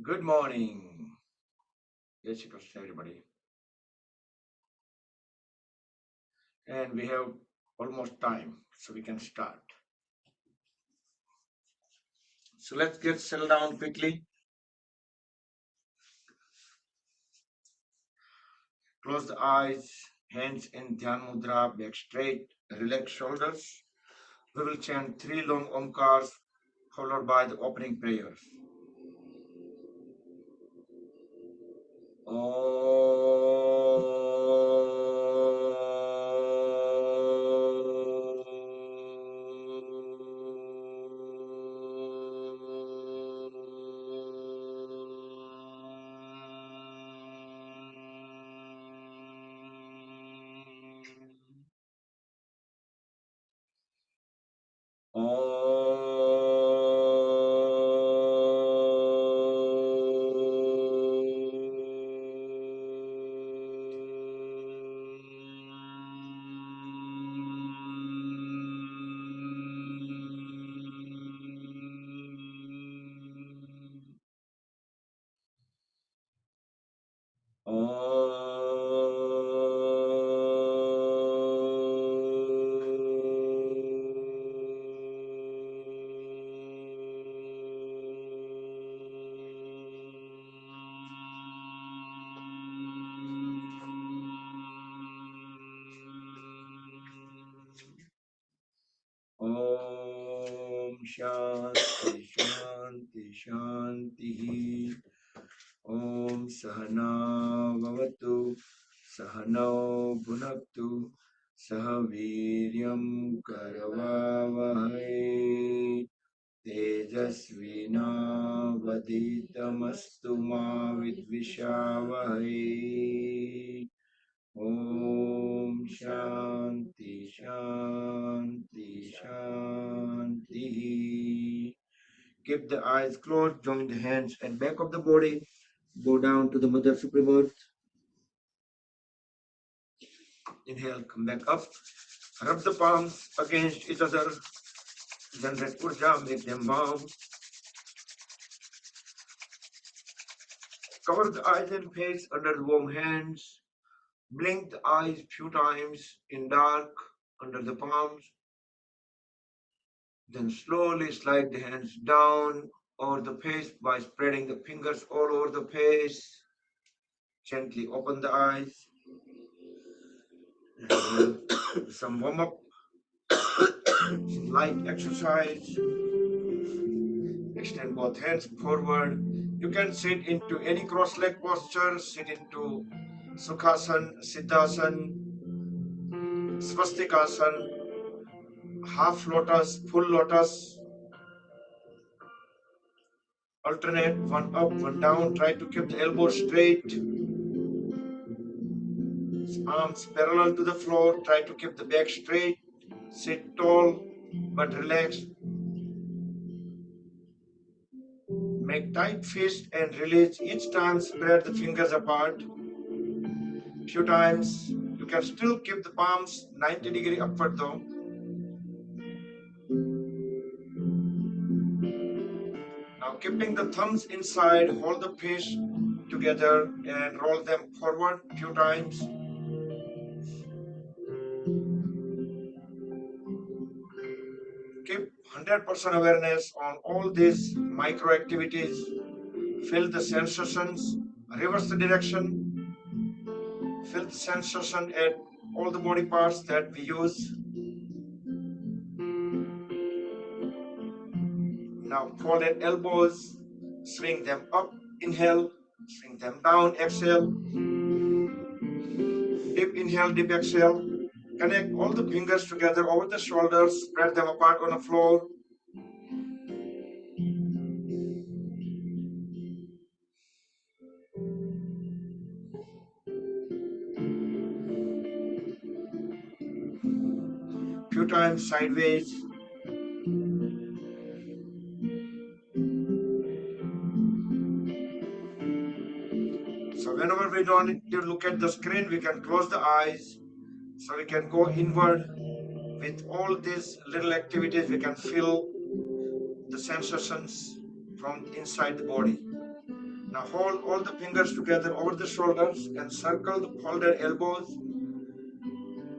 Good morning. Jai Shri Krishna, everybody. And we have almost time, so we can start. So let's get settled down quickly. Close the eyes, hands in Dhyan Mudra, back straight, relax shoulders. We will chant three long omkars followed by the opening prayers. Om Shanti Shanti Shanti Om Sahana Bhavatu Sahano Bhunaktu Sahaviryam Karavavahai Tejasvinavaditamastu ma vidvishavahai Om Shanti Shanti Shanti. Keep the eyes closed, join the hands and back of the body. Go down to the Mother Supreme Earth. Inhale, come back up. Rub the palms against each other. Generate Urja, make them warm. Cover the eyes and face under the warm hands. Blink the eyes few times in dark under the palms. Then slowly slide the hands down over the face by spreading the fingers all over the face. Gently open the eyes. Some warm up, light exercise. Extend both hands forward. You can sit into any cross leg posture, sit into Sukhasan, Siddhasan, Swastikasan, half lotus, full lotus. Alternate, one up, one down. Try to keep the elbows straight. Arms parallel to the floor. Try to keep the back straight. Sit tall but relaxed. Make tight fist and release. Each time spread the fingers apart. Few times. You can still keep the palms 90-degree upward though. Now keeping the thumbs inside, hold the fist together and roll them forward few times. Keep 100% awareness on all these micro activities. Feel the sensations, reverse the direction, feel the sensation at all the body parts that we use. Now folded elbows, swing them up, inhale, swing them down, exhale, deep inhale, deep exhale. Connect all the fingers together over the shoulders, spread them apart on the floor. Few times sideways. So whenever we don't need to look at the screen, we can close the eyes. So we can go inward. With all these little activities, we can feel the sensations from inside the body. Now hold all the fingers together over the shoulders and circle the folded elbows.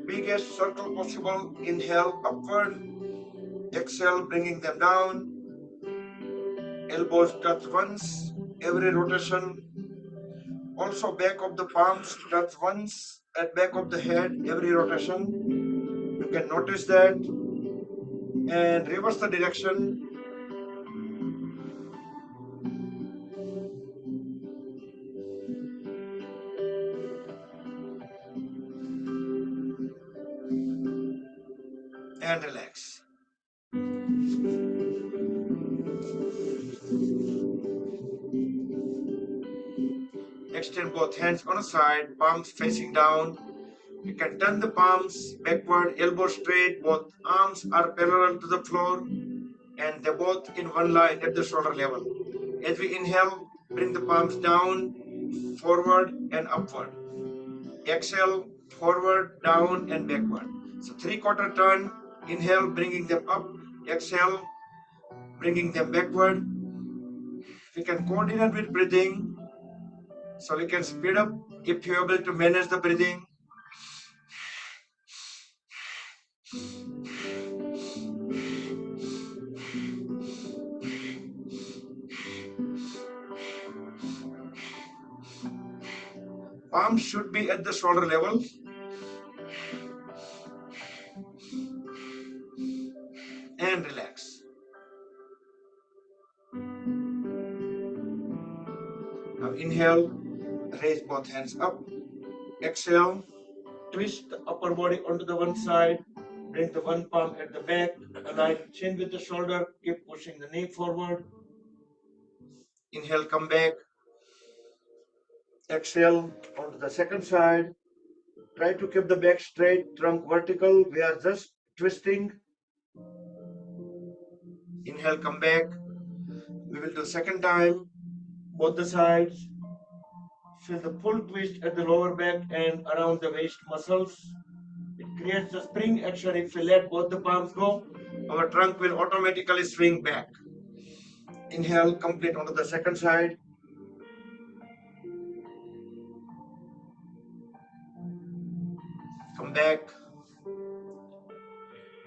Biggest circle possible. Inhale upward. Exhale, bringing them down. Elbows touch once every rotation. Also back of the palms touch once at back of the head every rotation. You can notice that. And reverse the direction. And relax. Extend both hands on a side, palms facing down. You can turn the palms backward, elbows straight, both arms are parallel to the floor, and they're both in one line at the shoulder level. As we inhale, bring the palms down, forward and upward. Exhale, forward, down and backward. So 3/4 turn, inhale, bringing them up, exhale, bringing them backward. We can coordinate with breathing, so we can speed up if you're able to manage the breathing. Palms should be at the shoulder level. And relax. Now inhale, raise both hands up. Exhale, twist the upper body onto the one side. Bring the one palm at the back. Align chin with the shoulder. Keep pushing the knee forward. Inhale, come back. Exhale onto the second side. Try to keep the back straight, trunk vertical. We are just twisting. Inhale, come back. We will do second time. Both the sides. Feel the full twist at the lower back and around the waist muscles. It creates a spring action. If we let both the palms go, our trunk will automatically swing back. Inhale, complete onto the second side. Come back.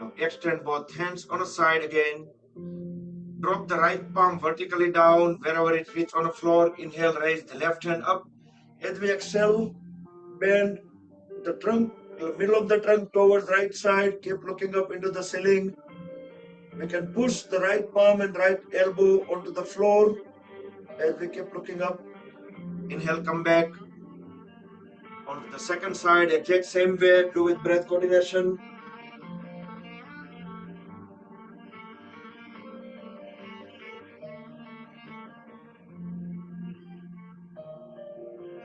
Now extend both hands on a side again. Drop the right palm vertically down wherever it reaches on the floor. Inhale, raise the left hand up. As we exhale, bend the trunk, the middle of the trunk towards right side. Keep looking up into the ceiling. We can push the right palm and right elbow onto the floor as we keep looking up. Inhale, come back. Onto the second side, exact same way, do with breath coordination.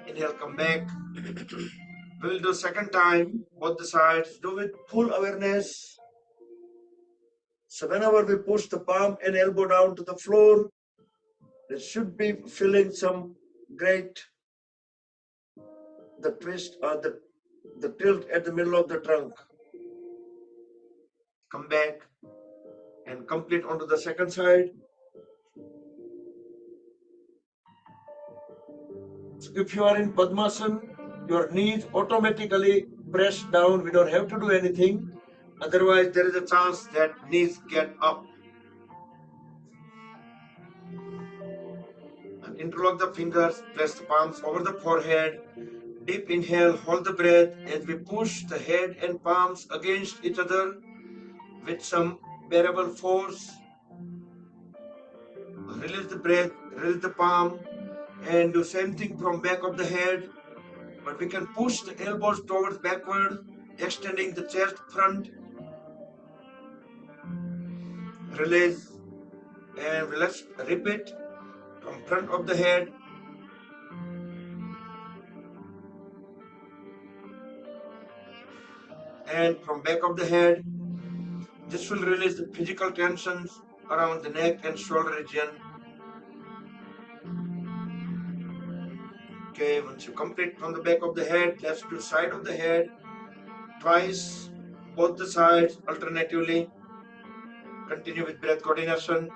Inhale, come back. We will do second time, both the sides, do with full awareness. So whenever we push the palm and elbow down to the floor, it should be feeling some great, the twist or the tilt at the middle of the trunk. Come back and complete onto the second side. So if you are in Padmasana, your knees automatically press down. We don't have to do anything. Otherwise, there is a chance that knees get up. And interlock the fingers, place the palms over the forehead. Deep inhale, hold the breath as we push the head and palms against each other with some bearable force. Release the breath, release the palm, and do same thing from back of the head. But we can push the elbows towards backward, extending the chest front. Release, and let's repeat from front of the head. And from back of the head. This will release the physical tensions around the neck and shoulder region. Okay, once you complete from the back of the head, let's do side of the head twice, both the sides alternatively. Continue with breath coordination.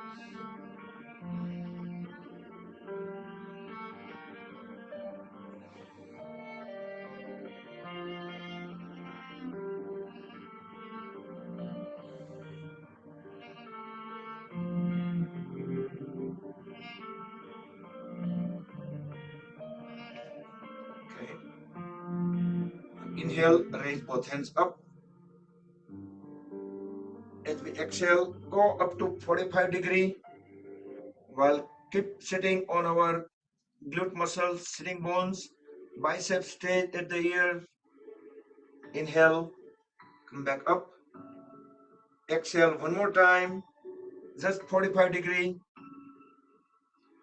Inhale, raise both hands up. As we exhale, go up to 45-degree while keep sitting on our glute muscles, sitting bones, biceps stay at the ear. Inhale, come back up. Exhale one more time, just 45-degree.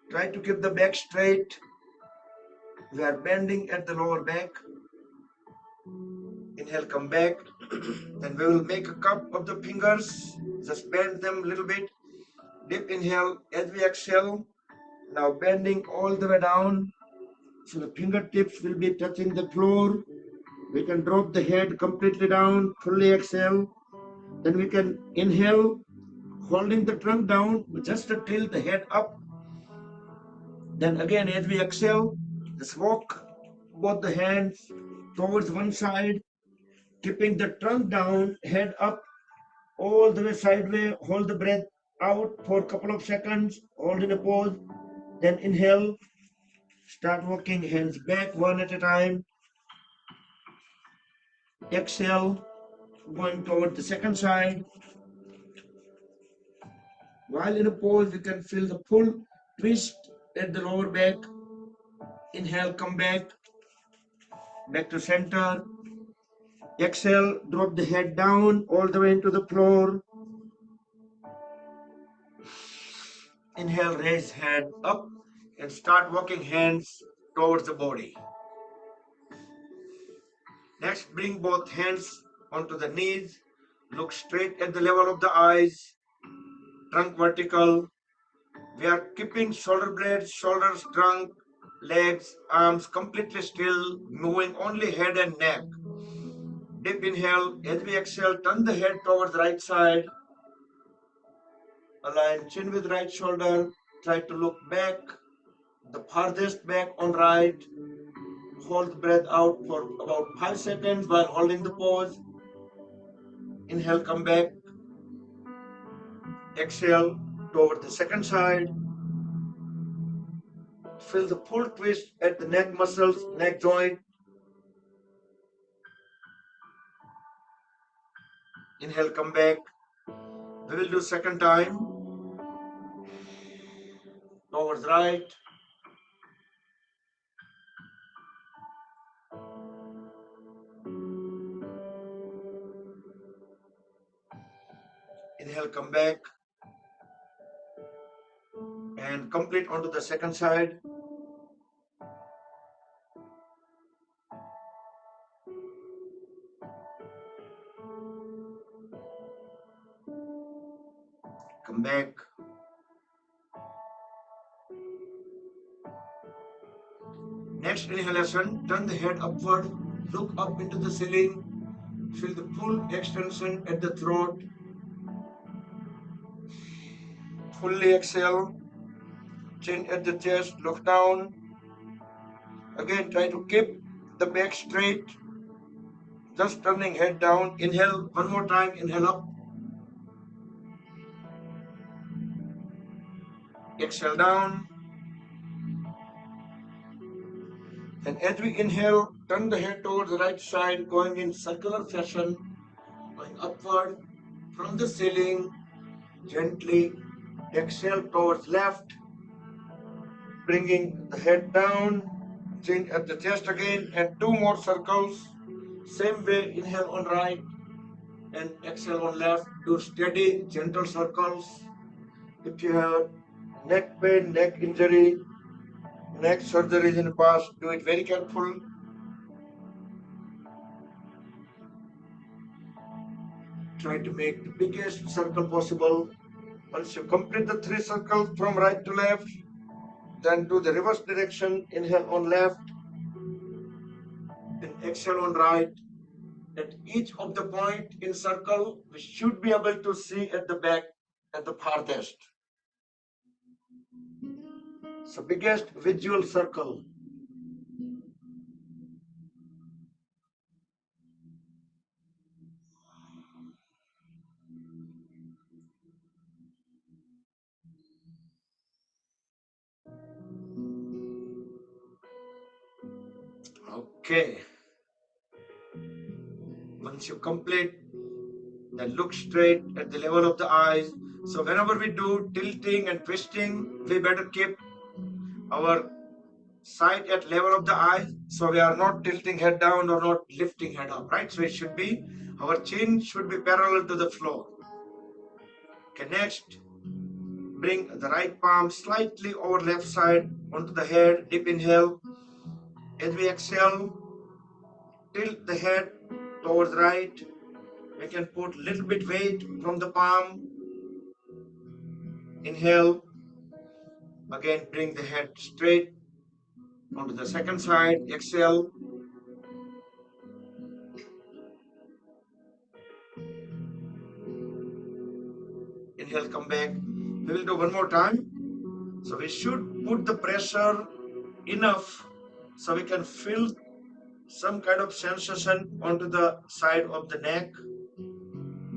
Try to keep the back straight. We are bending at the lower back. Inhale, come back. Then we will make a cup of the fingers. Just bend them a little bit. Deep inhale as we exhale. Now bending all the way down. So the fingertips will be touching the floor. We can drop the head completely down, fully exhale. Then we can inhale, holding the trunk down, just to tilt the head up. Then again, as we exhale, just walk both the hands towards one side, keeping the trunk down, head up, all the way sideways. Hold the breath out for a couple of seconds, hold in a pause, then inhale, start walking hands back one at a time. Exhale, going toward the second side. While in a pose, you can feel the full twist at the lower back. Inhale, come back to center. Exhale, drop the head down all the way into the floor. Inhale, raise head up and start walking hands towards the body. Next, bring both hands onto the knees. Look straight at the level of the eyes. Trunk vertical. We are keeping shoulder blades, shoulders, trunk, legs, arms completely still, moving only head and neck. Deep inhale. As we exhale, turn the head towards the right side. Align chin with right shoulder. Try to look back, the farthest back on right. Hold the breath out for about 5 seconds while holding the pose. Inhale, come back. Exhale toward the second side. Feel the full twist at the neck muscles, neck joint. Inhale, come back. We will do second time. Towards right. Inhale, come back. And complete onto the second side. Come back. Next inhalation, turn the head upward, look up into the ceiling, feel the full extension at the throat. Fully exhale, chin at the chest, look down. Again, try to keep the back straight, just turning head down. Inhale one more time, inhale up. Exhale down. And as we inhale, turn the head towards the right side, going in circular fashion, going upward from the ceiling, gently. Exhale towards left, bringing the head down, chin at the chest again, and two more circles. Same way, inhale on right and exhale on left. Do steady, gentle circles. If you have neck pain, neck injury, neck surgeries in the past, do it very careful. Try to make the biggest circle possible. Once you complete the three circles from right to left, then do the reverse direction. Inhale on left and exhale on right. At each of the point in circle, we should be able to see at the back at the farthest. So biggest visual circle. Okay. Once you complete, then look straight at the level of the eyes. So whenever we do tilting and twisting, we better keep our sight at level of the eyes, so we are not tilting head down or not lifting head up, right? So it should be, our chin should be parallel to the floor. Okay, next, bring the right palm slightly over left side onto the head, deep inhale. As we exhale, tilt the head towards right. We can put little bit weight from the palm. Inhale, again bring the head straight onto the second side. Exhale, inhale, come back. We will do one more time. So we should put the pressure enough so we can feel some kind of sensation onto the side of the neck.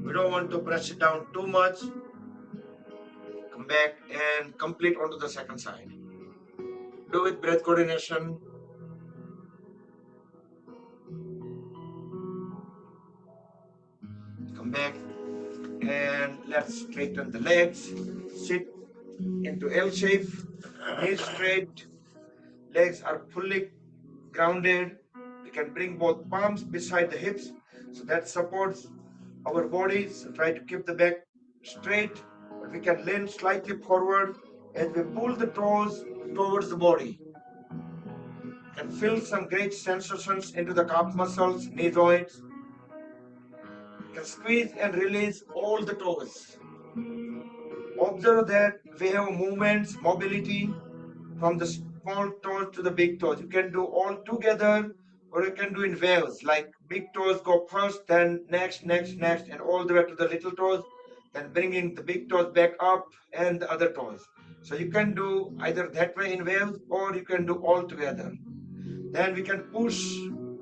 We don't want to press it down too much. Come back and complete onto the second side. Do with breath coordination. Come back and let's straighten the legs. Sit into L shape, knees straight, legs are fully grounded. We can bring both palms beside the hips so that supports our bodies. So try to keep the back straight, but we can lean slightly forward as we pull the toes towards the body. And feel some great sensations into the calf muscles, knee joints. You can squeeze and release all the toes. Observe that we have movements, mobility from the small toes to the big toes. You can do all together or you can do in waves, like big toes go first, then next, next, next, and all the way to the little toes, then bringing the big toes back up and the other toes. So you can do either that way in waves or you can do all together. Then we can push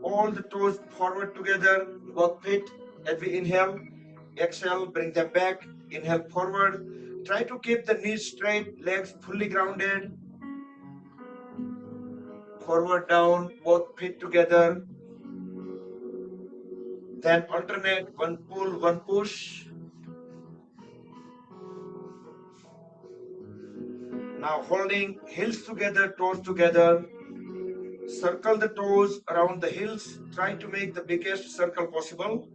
all the toes forward together, both feet as we inhale. Exhale, bring them back. Inhale forward. Try to keep the knees straight, legs fully grounded. Forward, down, both feet together. Then alternate, one pull, one push. Now holding heels together, toes together. Circle the toes around the heels. Try to make the biggest circle possible.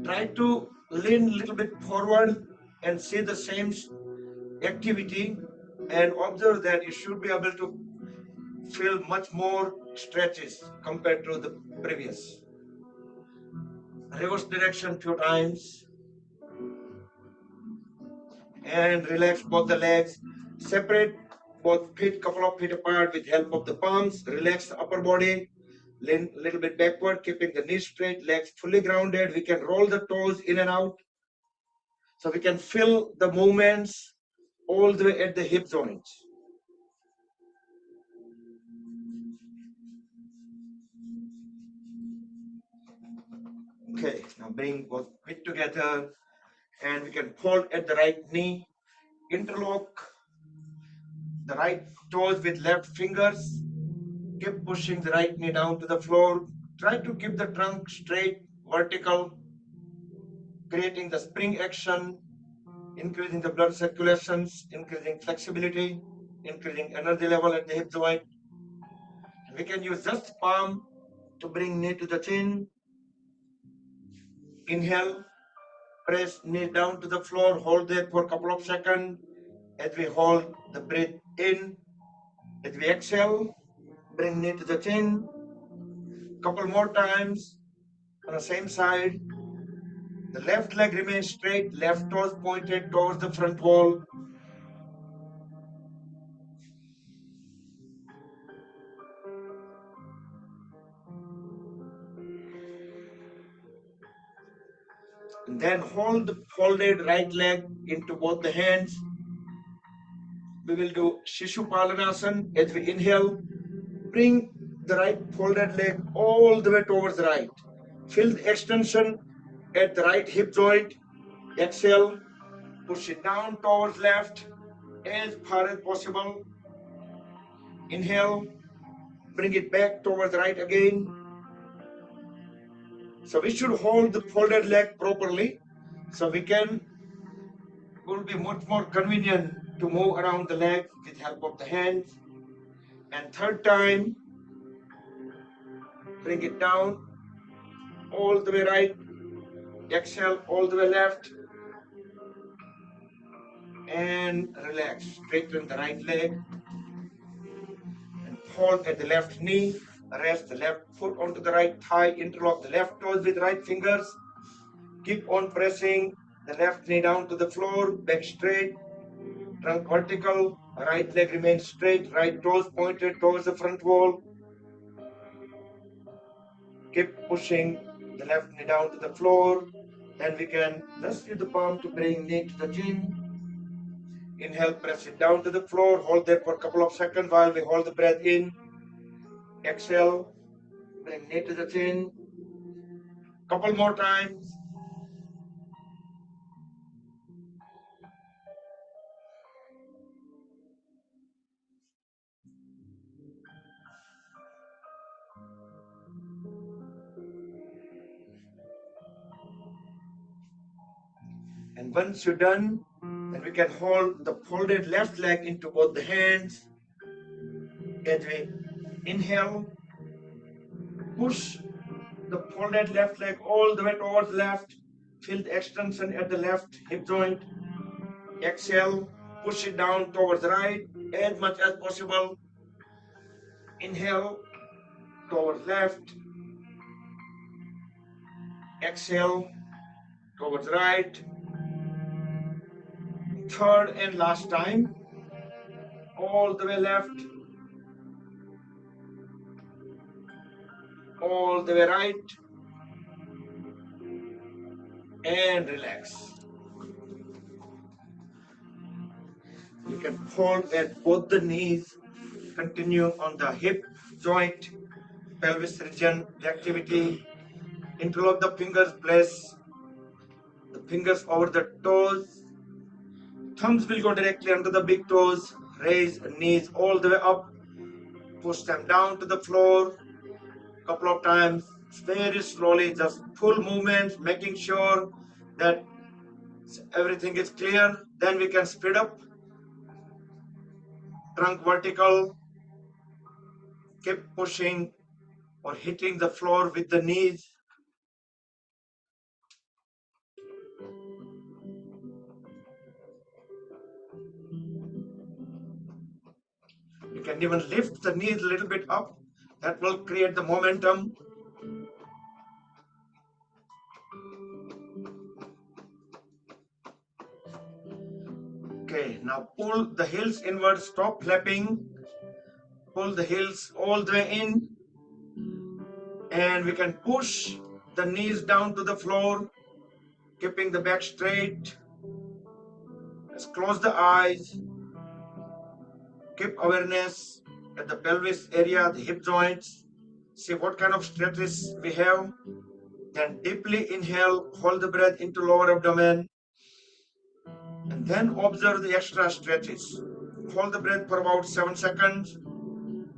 Try to lean a little bit forward and see the same activity and observe that you should be able to feel much more stretches compared to the previous. Reverse direction few times and relax both the legs. Separate both feet couple of feet apart with help of the palms. Relax the upper body. Lean a little bit backward, keeping the knees straight, legs fully grounded. We can roll the toes in and out. So we can feel the movements all the way at the hip joints. Okay, now bring both feet together and we can fold at the right knee. Interlock the right toes with left fingers. Keep pushing the right knee down to the floor. Try to keep the trunk straight, vertical, creating the spring action, increasing the blood circulations, increasing flexibility, increasing energy level at the hip joint. We can use just palm to bring knee to the chin. Inhale, press knee down to the floor, hold there for a couple of seconds as we hold the breath in. As we exhale, bring knee to the chin. Couple more times on the same side. The left leg remains straight, left toes pointed towards the front wall. And then hold the folded right leg into both the hands. We will do Shishupalanasana as we inhale. Bring the right folded leg all the way towards the right. Feel the extension at the right hip joint. Exhale, push it down towards left as far as possible. Inhale, Bring it back towards the right again. So we should hold the folded leg properly, so will be much more convenient to move around the leg with help of the hands. And third time, bring it down all the way right, exhale all the way left, and relax. Straighten the right leg and hold at the left knee. Rest the left foot onto the right thigh, interlock the left toes with right fingers. Keep on pressing the left knee down to the floor, back straight, trunk vertical, right leg remains straight, right toes pointed towards the front wall. Keep pushing the left knee down to the floor. Then we can just use the palm to bring knee to the chin. Inhale, press it down to the floor. Hold there for a couple of seconds while we hold the breath in. Exhale, bring knee to the chin. Couple more times. And once you're done, then we can hold the folded left leg into both the hands. As we inhale, push the folded left leg all the way towards left. Feel the extension at the left hip joint. Exhale, push it down towards the right as much as possible. Inhale, towards left. Exhale, towards right. Third and last time, all the way left, all the way right, and relax. You can hold at both the knees, continue on the hip joint, pelvis region, the activity. Interlock the fingers, place the fingers over the toes. Thumbs will go directly under the big toes. Raise knees all the way up. Push them down to the floor. Couple of times, very slowly, just full movement, making sure that everything is clear. Then we can speed up. Trunk vertical. Keep pushing or hitting the floor with the knees. You can even lift the knees a little bit up. That will create the momentum. Okay, now pull the heels inward, stop flapping. Pull the heels all the way in. And we can push the knees down to the floor, keeping the back straight. Let's close the eyes. Keep awareness at the pelvis area, the hip joints. See what kind of stretches we have. Then deeply inhale, hold the breath into lower abdomen. And then observe the extra stretches. Hold the breath for about 7 seconds.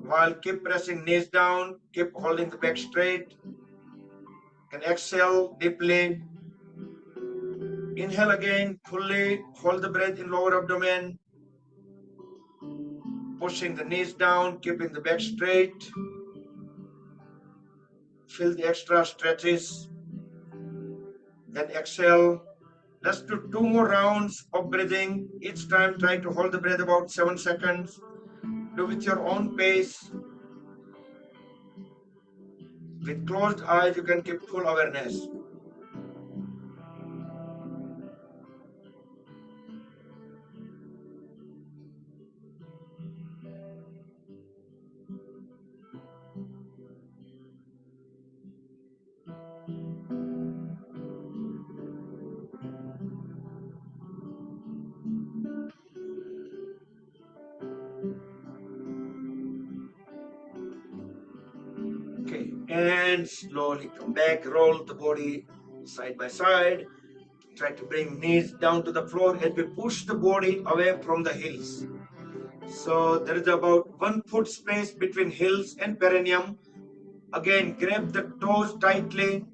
While keep pressing knees down, keep holding the back straight. And exhale deeply. Inhale again, fully hold the breath in lower abdomen. Pushing the knees down, keeping the back straight. Feel the extra stretches. Then exhale. Let's do 2 more rounds of breathing. Each time try to hold the breath about 7 seconds. Do with your own pace. With closed eyes, you can keep full awareness. Okay, and slowly come back, roll the body side by side. Try to bring knees down to the floor as we push the body away from the heels. So there is about 1 foot space between heels and perineum. Again, grab the toes tightly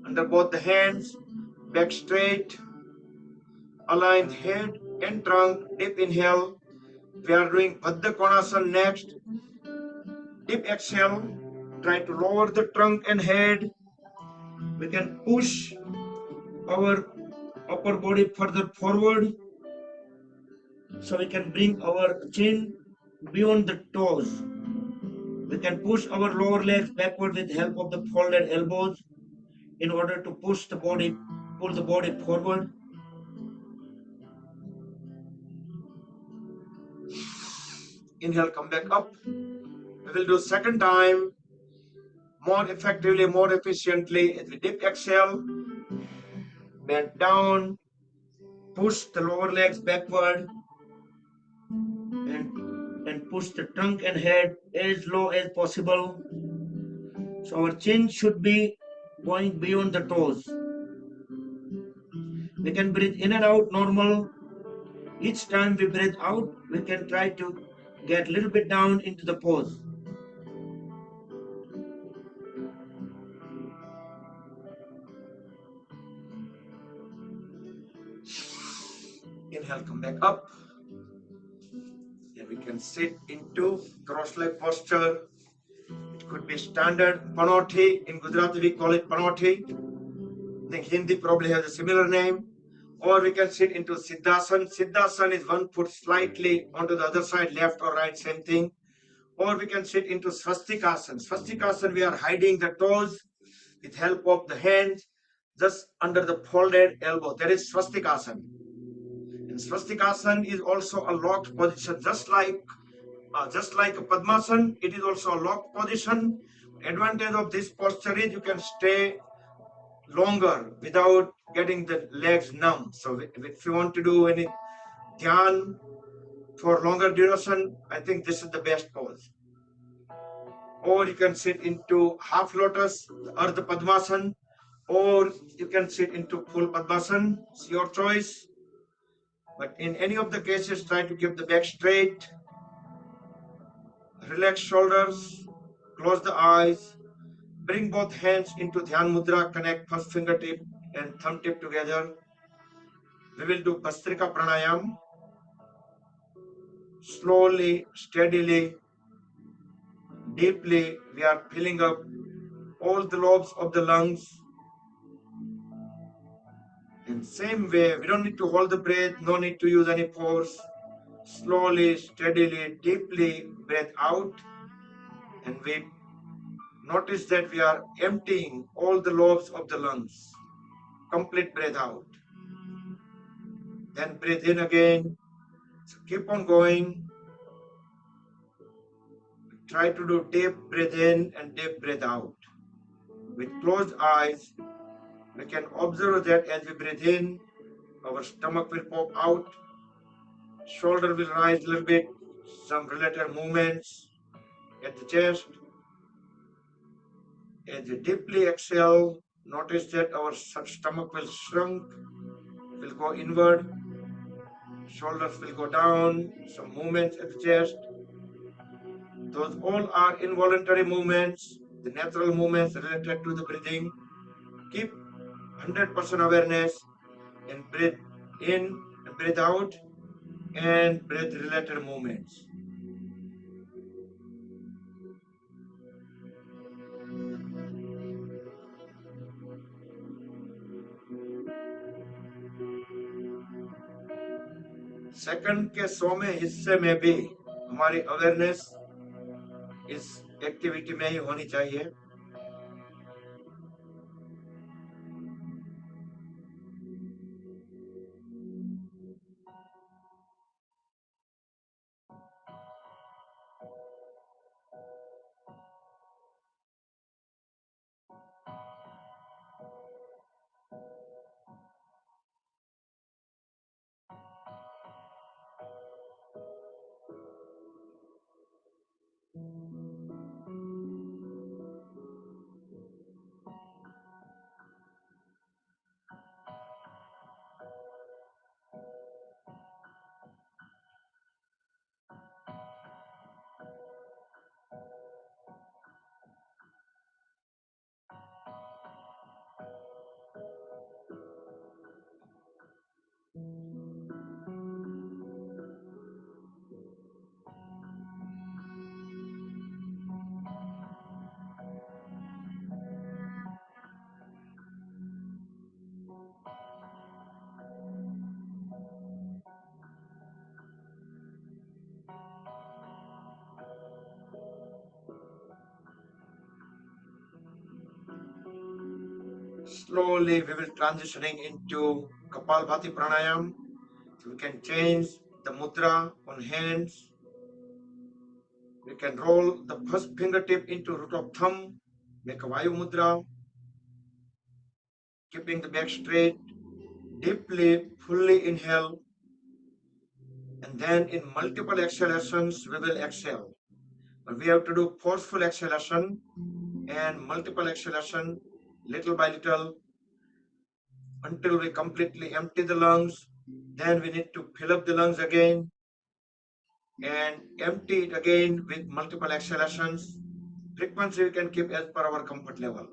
under both the hands, back straight, align head and trunk, deep inhale. We are doing Baddha Konasana next. Deep exhale, try to lower the trunk and head. We can push our upper body further forward so we can bring our chin beyond the toes. We can push our lower legs backward with the help of the folded elbows in order to pull the body forward. Inhale, come back up. We will do second time more effectively, more efficiently. As we deep exhale, bend down, push the lower legs backward, and push the trunk and head as low as possible. So our chin should be going beyond the toes. We can breathe in and out normal. Each time we breathe out, we can try to get a little bit down into the pose. Inhale, come back up. Then we can sit into cross-leg posture. It could be standard panoti. In Gujarati, we call it panoti. I think Hindi probably has a similar name. Or we can sit into Siddhasana. Siddhasana is 1 foot slightly onto the other side, left or right, same thing. Or we can sit into Swastikasana. Swastikasana, we are hiding the toes with help of the hands just under the folded elbow. That is Swastikasana. And Swastikasana is also a locked position, just like a Padmasana. It is also a locked position. Advantage of this posture is you can stay longer without getting the legs numb. So if you want to do any dhyan for longer duration, I think this is the best pose. Or you can sit into half lotus, Ardha Padmasana, or you can sit into full Padmasana. It's your choice. But in any of the cases, try to keep the back straight, relax shoulders, close the eyes, bring both hands into Dhyan Mudra, connect first fingertip and thumb tip together. We will do Bastrika Pranayam. Slowly, steadily, deeply, we are filling up all the lobes of the lungs. In same way, we don't need to hold the breath, no need to use any force. Slowly, steadily, deeply breathe out, and we notice that we are emptying all the lobes of the lungs. Complete breath out. Then breathe in again. So keep on going. Try to do deep breath in and deep breath out. With closed eyes, we can observe that as we breathe in, our stomach will pop out, shoulder will rise a little bit, some related movements at the chest. As we deeply exhale, notice that our stomach will shrink, will go inward, shoulders will go down, some movements at the chest. Those all are involuntary movements, the natural movements related to the breathing. Keep 100% awareness and breathe in and breathe out and breath related movements. Second के 100वें हिस्से में भी हमारी awareness इस activity में ही होनी चाहिए. slowly we will transitioning into Kapalbhati Pranayam. We can change the mudra on hands. We can roll the first fingertip into root of thumb, make a Vayu mudra, keeping the back straight, deeply, fully inhale, and then in multiple exhalations we will exhale. But we have to do forceful exhalation and multiple exhalation, little by little, until we completely empty the lungs. Then we need to fill up the lungs again and empty it again with multiple exhalations. Frequency we can keep as per our comfort level.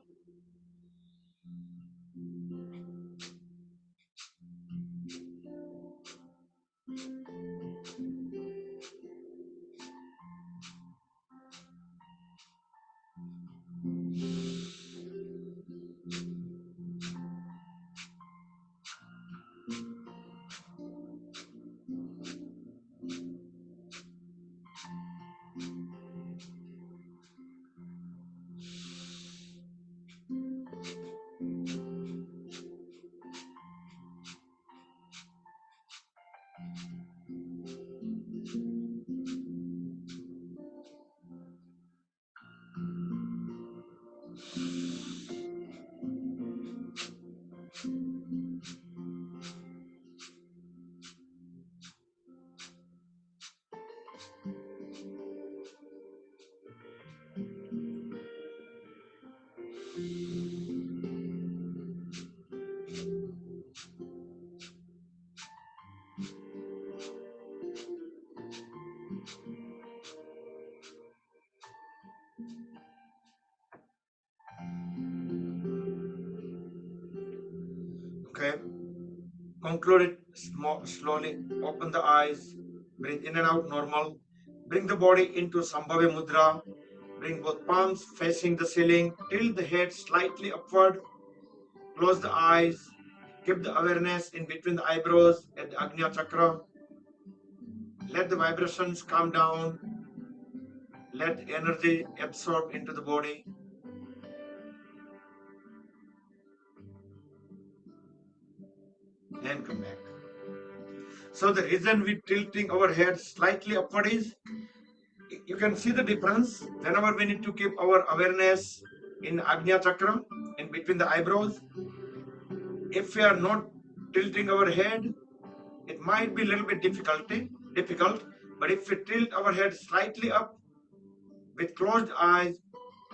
Okay. Conclude it slowly. Open the eyes. Breathe in and out normal. Bring the body into Sambhavi Mudra. Bring both palms facing the ceiling. Tilt the head slightly upward. Close the eyes. Keep the awareness in between the eyebrows at the Agnya Chakra. Let the vibrations calm down. Let the energy absorb into the body. And come back. So the reason we tilting our head slightly upward is, you can see the difference whenever we need to keep our awareness in Agnya Chakra, in between the eyebrows. If we are not tilting our head, it might be a little bit difficult, but if we tilt our head slightly up with closed eyes,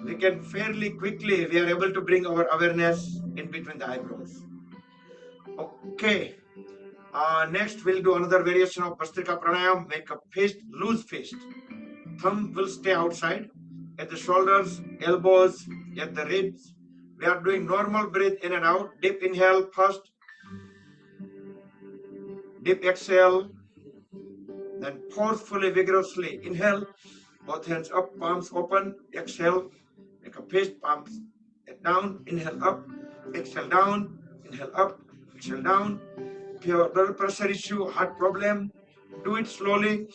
we can fairly quickly, we are able to bring our awareness in between the eyebrows. Okay. Next, we'll do another variation of Bastrika Pranayam. Make a fist, loose fist. Thumb will stay outside. At the shoulders, elbows, at the ribs. We are doing normal breathe in and out. Deep inhale first. Deep exhale. Then forcefully, vigorously inhale. Both hands up, palms open. Exhale. Make a fist, palms down. Inhale up. Exhale down. Inhale up. Exhale down. If you have blood pressure issue, heart problem, do it slowly.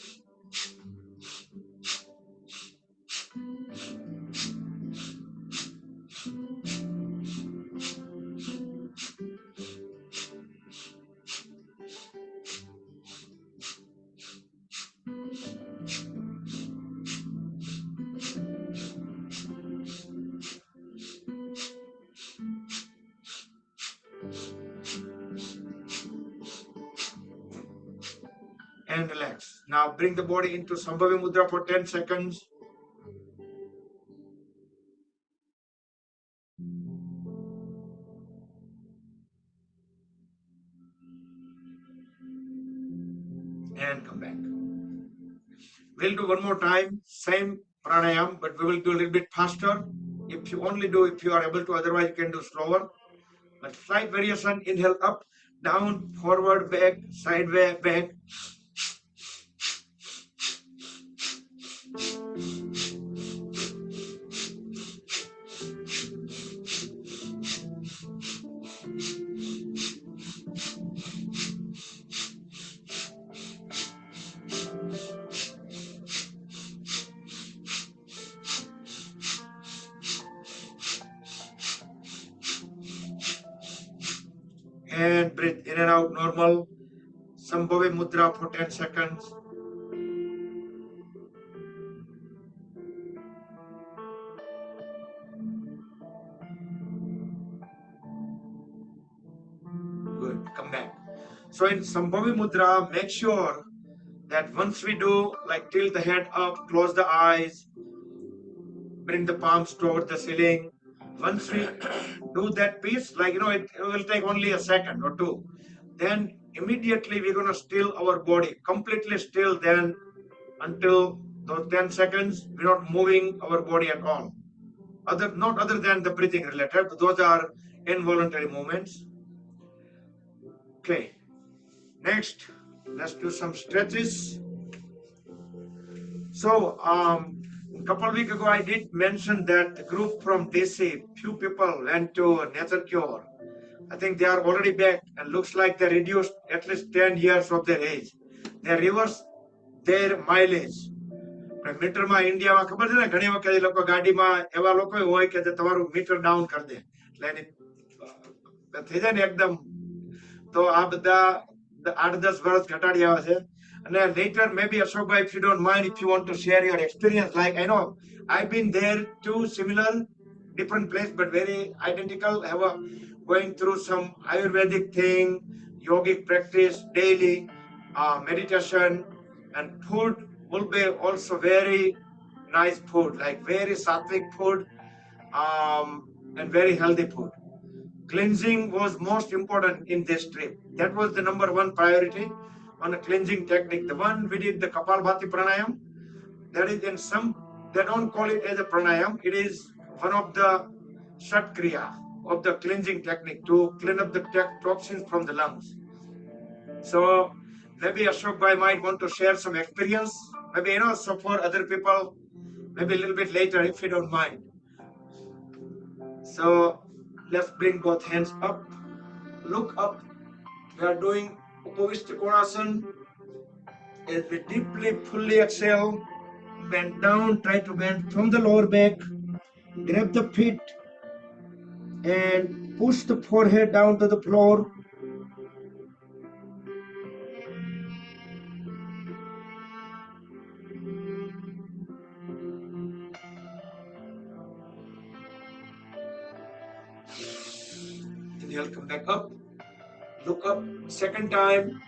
And relax. Now bring the body into Sambhavi Mudra for 10 seconds. And come back. We'll do one more time, same pranayam, but we will do a little bit faster. If you are able to, otherwise you can do slower. But slight variation, inhale up, down, forward, back, sideways, back. and breathe in and out normal. Sambhavi Mudra for 10 seconds. Good, come back. So in Sambhavi Mudra, make sure that once we do, like tilt the head up, close the eyes, bring the palms toward the ceiling. Once we do that piece, like it will take only a second or two. Then immediately we're gonna still our body, completely still. Then until those 10 seconds, we're not moving our body at all. Not other than the breathing related. Those are involuntary movements. Okay. Next, let's do some stretches. So, a couple of weeks ago, I did mention that the group from DC, few people went to Nature Cure. I think they are already back and looks like they reduced at least 10 years of their age. They reversed their mileage. મીટરમાં ઇન્ડિયામાં ખબર છે ને ઘણી વખત એ લોકો ગાડીમાં એવા લોકો હોય કે જે તમારું મીટર ડાઉન કરી દે એટલે એની થઈ જાય ને એકદમ તો આ બધા 8-10 વર્ષ ઘટાડી આવે છે અને later maybe Ashokbhai, if you don't mind, if you want to share your experience, like I know I've been there too, similar, different place but very identical, going through some Ayurvedic thing, yogic practice daily, meditation, and food will be also very nice food, like very sattvic food, and very healthy food. Cleansing was most important in this trip. That was the number one priority on a cleansing technique. The one we did, the Kapalbhati pranayam, that is in some, they don't call it as a pranayam. It is one of the Shat Kriya of the cleansing technique to clean up the toxins from the lungs. So maybe Ashokbhai might want to share some experience. Maybe, so for other people, maybe a little bit later, if you don't mind. So let's bring both hands up. Look up. We are doing Upavishta Konasana. As we deeply, fully exhale, bend down, try to bend from the lower back. Grab the feet and push the forehead down to the floor. Inhale, come back up. Look up. Second time.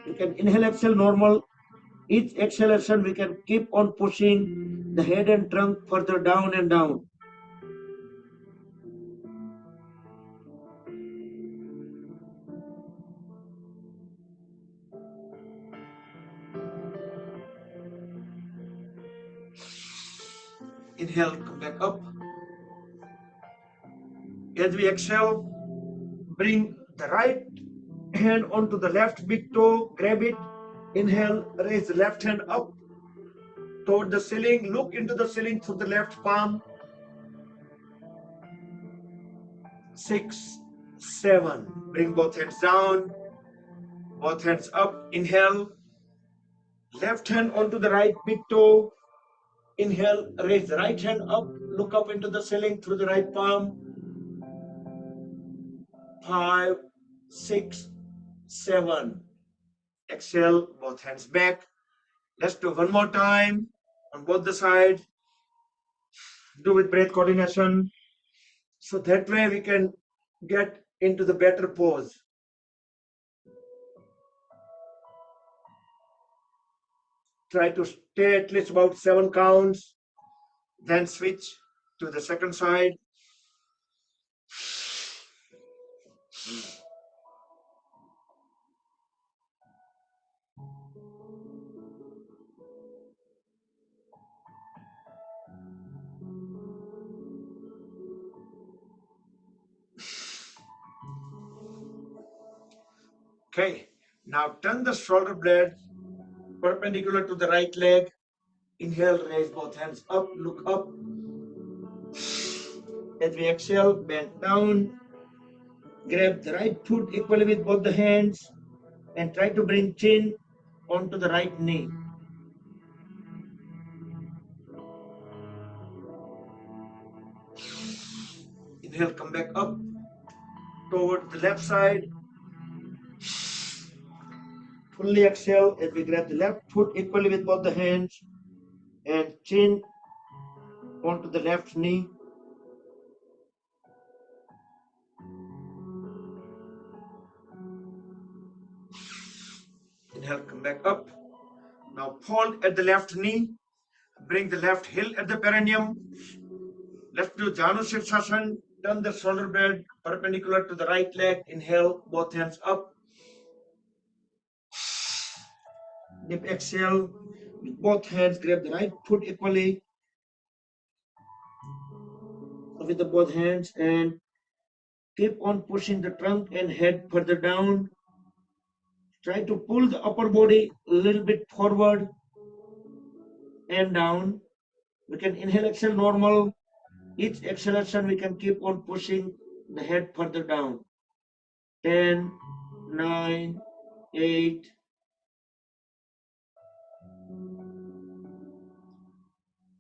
You can inhale, exhale normal. Each exhalation, we can keep on pushing the head and trunk further down and down. Inhale, come back up. As we exhale, bring the right hand onto the left big toe, grab it. Inhale, raise the left hand up toward the ceiling. Look into the ceiling through the left palm. 6, 7. Bring both hands down, both hands up. Inhale, left hand onto the right big toe. Inhale, raise the right hand up, look up into the ceiling through the right palm. 5, 6, 7. Exhale, both hands back. Let's do one more time on both the sides. Do with breath coordination. So that way we can get into the better pose. Try to stay at least about 7 counts, then switch to the second side. Okay, now turn the shoulder blade perpendicular to the right leg. Inhale, raise both hands up, look up. As we exhale, bend down. Grab the right foot equally with both the hands and try to bring chin onto the right knee. Inhale, come back up toward the left side. Fully exhale as we grab the left foot equally with both the hands and chin onto the left knee. Inhale, come back up. Now fold at the left knee. Bring the left heel at the perineum. Let's do Janu Sirsasana. Turn the shoulder blade perpendicular to the right leg. Inhale, both hands up. Deep exhale. With both hands, grab the right foot equally with the both hands and keep on pushing the trunk and head further down. Try to pull the upper body a little bit forward and down. We can inhale, exhale normal. Each exhalation, we can keep on pushing the head further down. 10, 9, 8,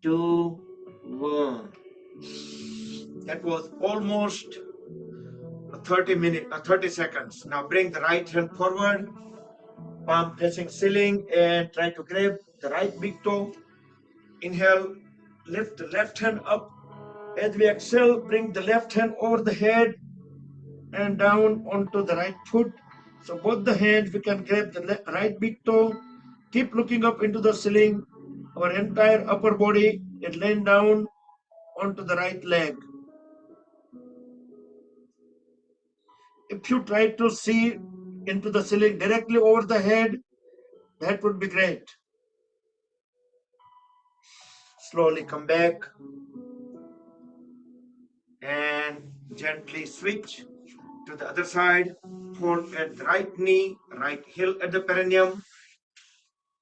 2, 1. That was almost 30 seconds. Now bring the right hand forward, palm facing ceiling, and try to grab the right big toe. Inhale, lift the left hand up. As we exhale, bring the left hand over the head and down onto the right foot. So both the hands, we can grab the right big toe. Keep looking up into the ceiling. Our entire upper body is laying down onto the right leg. If you try to see into the ceiling directly over the head, that would be great. Slowly come back and gently switch to the other side. Hold at the right knee, right heel at the perineum.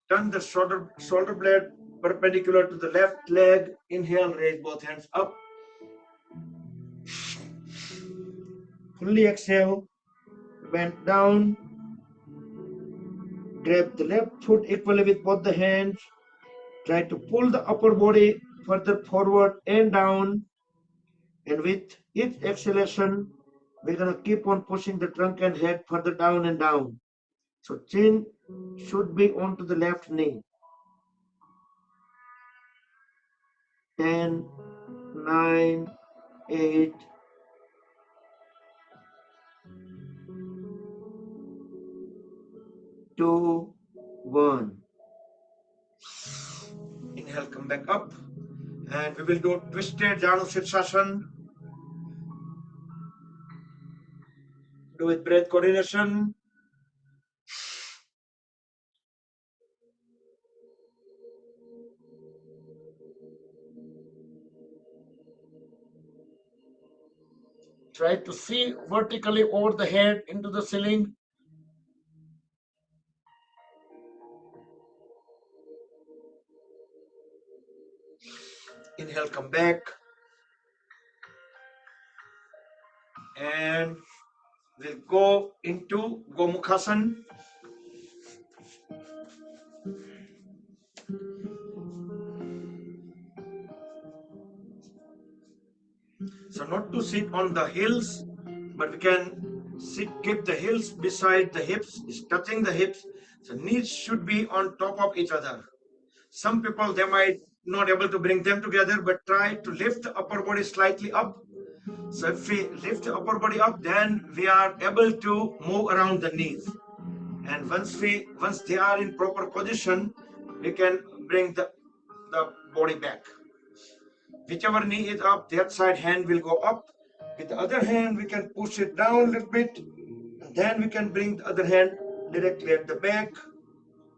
Turn the shoulder blade perpendicular to the left leg. Inhale, raise both hands up. Fully exhale, bend down. Grab the left foot equally with both the hands. Try to pull the upper body further forward and down. And with each exhalation, we're going to keep on pushing the trunk and head further down and down. So chin should be onto the left knee. 10, 9, 8, 2, 1. Inhale, come back up. And we will do twisted Janu Sirsasana. Do with breath coordination. Try to see vertically over the head into the ceiling. Inhale, come back. And we'll go into Gomukhasana. So not to sit on the heels, but we can keep the heels beside the hips, touching the hips. So knees should be on top of each other. Some people, they might not able to bring them together, but try to lift the upper body slightly up. So if we lift the upper body up, then we are able to move around the knees. And once they are in proper position, we can bring the body back. Whichever knee is up, that side hand will go up. With the other hand, we can push it down a little bit. And then we can bring the other hand directly at the back.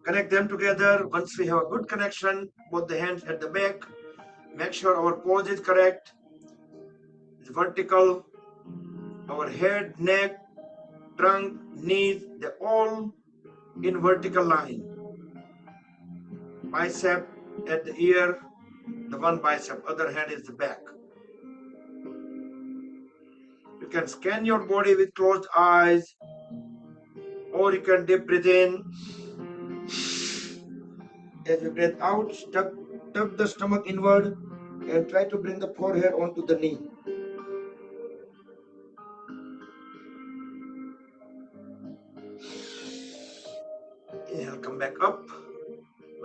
Connect them together. Once we have a good connection, both the hands at the back. Make sure our pose is correct. It's vertical. Our head, neck, trunk, knees, they're all in vertical line. Bicep at the ear, the one bicep, other hand is the back. You can scan your body with closed eyes, or you can deep breathe in. As you breathe out, tuck the stomach inward and try to bring the forehead onto the knee. back up.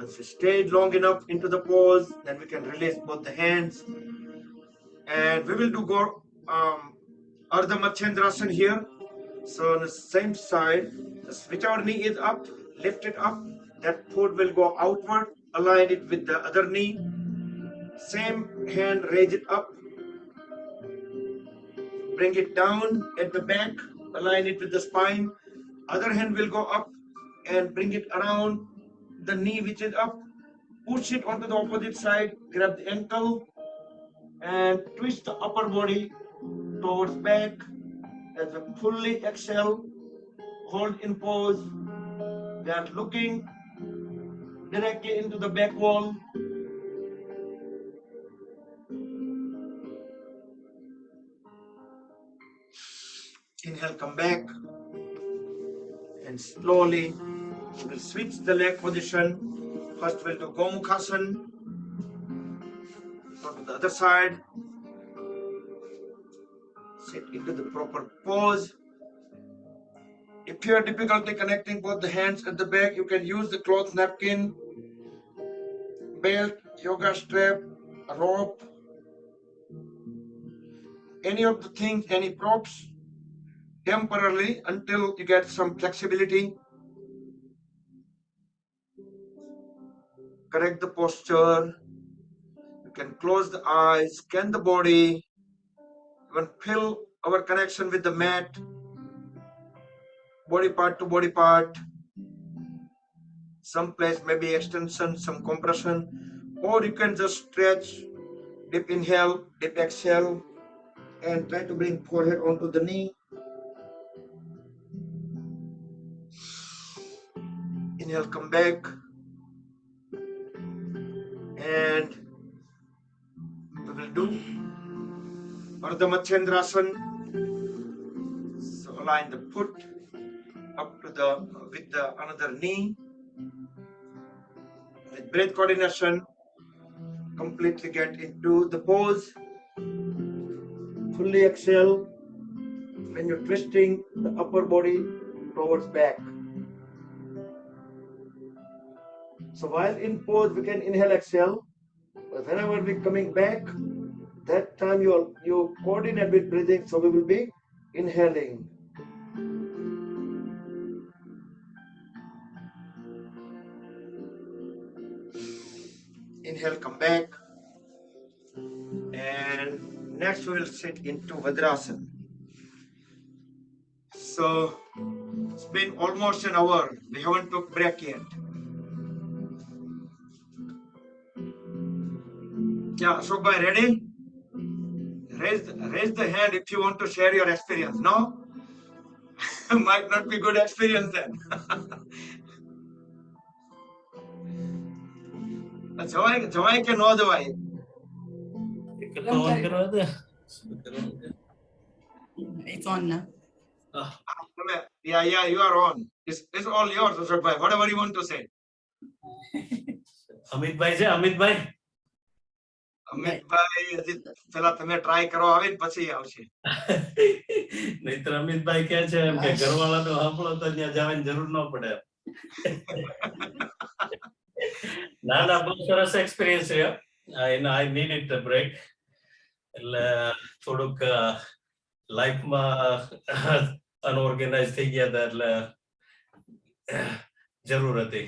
Once we stayed long enough into the pose, then we can release both the hands. And we will do go Ardha Matsyendrasana here. So on the same side, whichever knee is up, lift it up. That foot will go outward, align it with the other knee. Same hand, raise it up. Bring it down at the back, align it with the spine. Other hand will go up and bring it around the knee which is up. Push it onto the opposite side, grab the ankle and twist the upper body towards back as we fully exhale. Hold in pose. We are looking directly into the back wall. Inhale, come back. And slowly we'll switch the leg position. First we'll do Gomukhasana. Go to the other side. Sit into the proper pose. If you have difficulty connecting both the hands at the back, you can use the cloth napkin, belt, yoga strap, rope, any of the things, any props, temporarily until you get some flexibility. Correct the posture. You can close the eyes, scan the body, even feel our connection with the mat, body part to body part. Some place maybe extension, some compression, or you can just stretch, deep inhale, deep exhale, and try to bring forehead onto the knee. Inhale, come back, and we will do Ardha Matsyendrasana. So align the foot up to the with the another knee. With breath coordination, completely get into the pose. Fully exhale when you're twisting the upper body towards back. So while in pose, we can inhale, exhale. But whenever we're coming back, that time you coordinate with breathing. So we will be inhaling. Inhale, come back. And next we will sit into Vajrasana. So it's been almost an hour. We haven't took break yet. Yeah, Ashokbhai, ready? Raise the hand if you want to share your experience. No? Might not be good experience then. જવાય કે નો જવાય? It's on now. Yeah, you are on. It's all yours, Ashokbhai. Whatever you want to say. Amitbhai છે, અમિતભાઈ. અમિતભાઈ હજી પેલા તમે try કરો, આવે ને પછી આવશે. નહીતર અમિતભાઈ કહે છે એમ કે ઘરવાળાનો સાંભળો તો ત્યાં જવાની જરૂર ન પડે. ના ના, બહુ સરસ એક્સપિરિયન્સ છે. I needed a break. એટલે થોડુંક લાઈફમાં અનઓર્ગેનાઇઝ થઈ ગયા હતા, એટલે જરૂર હતી.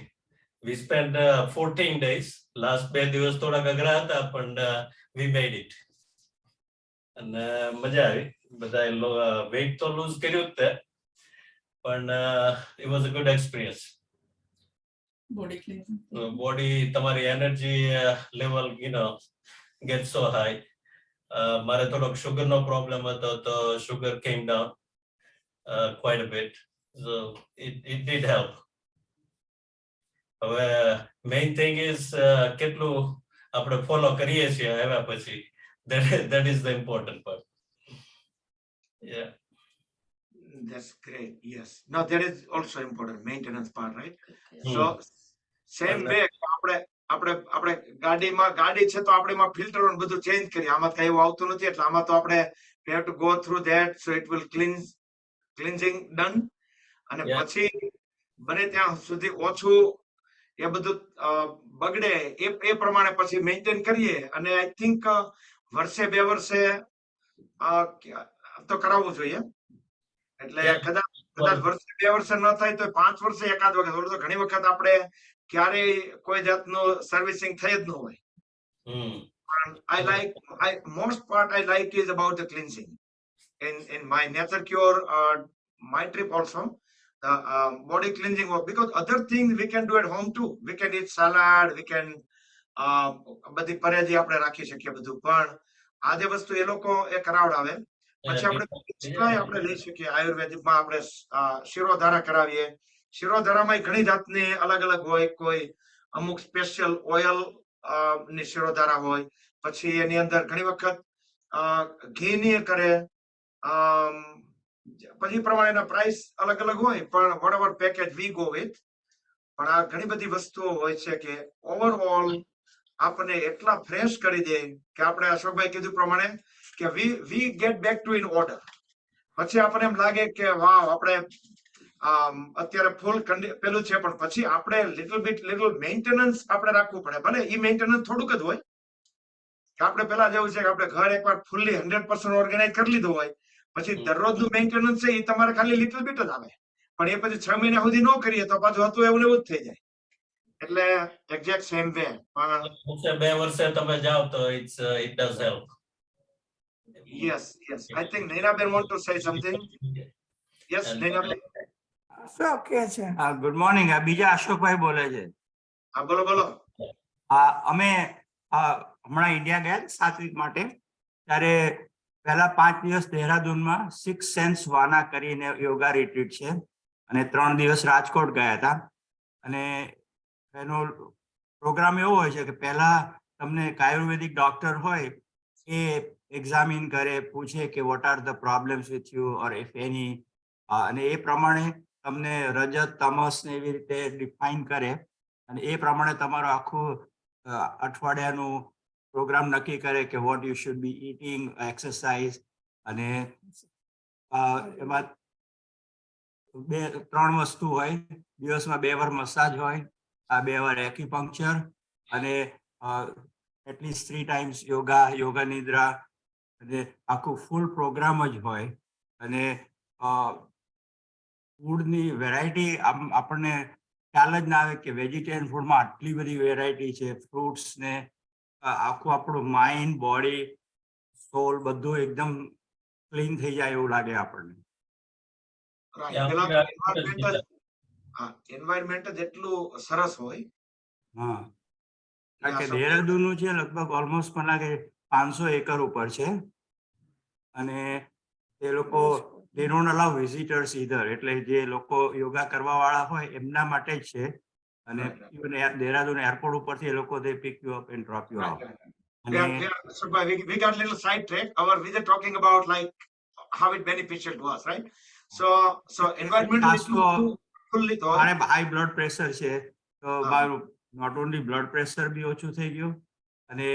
We spent 14 days. Last 2 દિવસ થોડાક અઘરા હતા, પણ we made it. અને મજા આવી. બધાએ વેઇટ તો લૂઝ કર્યું જ તે, પણ it was a good experience. Body cleansing. Body, તમારી energy level gets so high. મારે થોડોક સુગરનો પ્રોબ્લેમ હતો, તો sugar came down quite a bit. So it did help. હવે મેઇન થિંગ ઇઝ કેટલું આપણે ફોલો કરીએ છીએ આવ્યા પછી. That is the important part. Yeah. That's great. Yes. Now there is also important maintenance part, right? Okay. So same way આપણે ગાડી છે તો આપણે એમાં ફિલ્ટર બધું ચેન્જ કરીએ. આમાં કઈ એવું આવતું નથી, એટલે આમાં તો આપણે we have to go through that, so it will cleansing done. અને પછી બને ત્યાં સુધી ઓછું એ બધું બગડે એ પ્રમાણે પછી મેન્ટેન કરીએ અને આઈ થિંક વર્ષે 2 વર્ષે તો કરાવવું જોઈએ. એટલે કદાચ વર્ષે 2 વર્ષે ન થાય તો 5 વર્ષે એકાદ વખત. તો ઘણી વખત આપણે ક્યારેય કોઈ જાતનું સર્વિસિંગ થઈ જ ન હોય. Most part I like is about the cleansing. In my nature cure, my trip also, the body cleansing work, because other things we can do at home too. We can eat salad, we can બધી પરેજી આપણે રાખી શકીએ બધું, પણ આ જે વસ્તુ એ લોકો એ કરાવડાવે. પછી આપણે લઈ શકીએ આયુર્વેદિકમાં. આપણે શિરોધારા કરાવીએ. શિરોધારામાં ઘણી જાતની અલગ અલગ હોય. કોઈ અમુક સ્પેશિયલ ઓઇલ ની શિરોધારા હોય. પછી એની અંદર ઘણી વખત ઘીની કરે. પછી પ્રમાણેના પ્રાઇસ અલગ અલગ હોય, પણ whatever package we go with. પણ આ ઘણી બધી વસ્તુઓ હોય છે કે ઓવરઓલ આપણને એટલા ફ્રેશ કરી દે કે આપણે અશોકભાઈ કીધું પ્રમાણે કે we get back to in order. પછી આપણને એમ લાગે કે વાવ, આપણે અત્યારે ફૂલ પેલું છે, પણ પછી આપણે લિટલ મેન્ટેનન્સ આપણે રાખવું પડે. ભલે એ મેન્ટેનન્સ થોડુંક જ હોય કે આપણે પેલા જેવું છે કે આપણે ઘર એકવાર ફૂલ્લી 100% ઓર્ગેનાઇઝ કરી લીધું હોય, પછી દરરોજનું મેન્ટેનન્સ છે એ તમારે ખાલી લિટલ બીટ જ આવે. પણ એ પછી 6 મહિના સુધી ન કરીએ તો પાછું હતું એવું જ થઈ જાય. એટલે એક્ઝેક્ટ સેમ વે. પણ 2 વર્ષે તમે જાવ તો it does help. Yes. I think Nainaben want to say something. Yes, Nainaben. Ashok કે છે. Good morning. આ બીજા અશોકભાઈ બોલે છે. હા, બોલો. અમે હમણાં ઇન્ડિયા ગયા 7 વીક માટે. ત્યારે પહેલા 5 દિવસ દહેરાદૂનમાં 6 સેન્સ વાના કરીને યોગા રિટ્રીટ છે, અને 3 દિવસ રાજકોટ ગયા હતા. અને એનો પ્રોગ્રામ એવો હોય છે કે પહેલા તમને એક આયુર્વેદિક ડોક્ટર હોય એ એક્ઝામિન કરે, પૂછે કે what are the problems with you or if એની, અને એ પ્રમાણે તમને રજત તમસ ને એવી રીતે ડિફાઇન કરે, અને એ પ્રમાણે તમારું આખું અઠવાડિયાનું પ્રોગ્રામ નક્કી કરે કે what you should be eating, exercise. અને એમાં 3 વસ્તુ હોય. દિવસમાં 2 વાર મસાજ હોય, 2 વાર એક્યુપંક્ચર, અને એટલીસ્ટ 3 ટાઈમ્સ યોગા નિદ્રા, અને આખું ફૂલ પ્રોગ્રામ જ હોય. અને ફૂડની વેરાયટી આપણને ખ્યાલ જ ના આવે કે વેજીટેરિયન ફૂડમાં આટલી બધી વેરાયટી છે. ફ્રૂટ્સ ને આખું આપણું માઇન્ડ, બોડી, સોલ બધું એકદમ ક્લીન થઈ જાય એવું લાગે આપણને. એન્વાયરમેન્ટ જ એટલું સરસ હોય. હા, કારણ કે દેહરાદૂનનું છે લગભગ ઓલમોસ્ટ મને લાગે 500 એકર ઉપર છે, અને એ લોકો they don't allow visitors either. એટલે જે લોકો યોગા કરવા વાળા હોય એમના માટે જ છે. અને દેહરાદૂન એરપોર્ટ ઉપરથી એ લોકો they pick you up and drop you off. We got a little side track. We were talking about like how it beneficial to us, right? So environmentally fully મારે હાઈ બ્લડ પ્રેશર છે, તો મારું not only blood pressure બી ઓછું થઈ ગયું, અને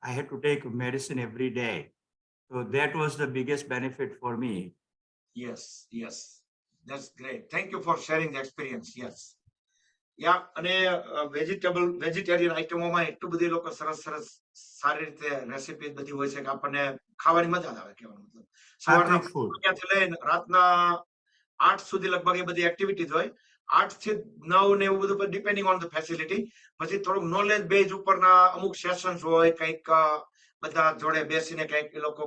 I had to take medicine every day. So that was the biggest benefit for me. Yes. That's great. Thank you for sharing the experience. Yes. Yeah, અને vegetarian આઇટમોમાં એટલું બધી લોકો સરસ સારી રીતે રેસીપી બધી હોય છે કે આપણને ખાવાની મજા આવે. કહેવાનો મતલબ સવારના વાગ્યાથી લઈને રાતના 8 સુધી લગભગ એ બધી એક્ટિવિટીઝ હોય. 8 થી 9 ને એવું બધું, ડિપેન્ડિંગ ઓન ધ ફેસિલિટી. પછી થોડુંક નોલેજ બેઝ ઉપરના અમુક સેશન્સ હોય, કંઈક બધા જોડે બેસીને કંઈક એ લોકો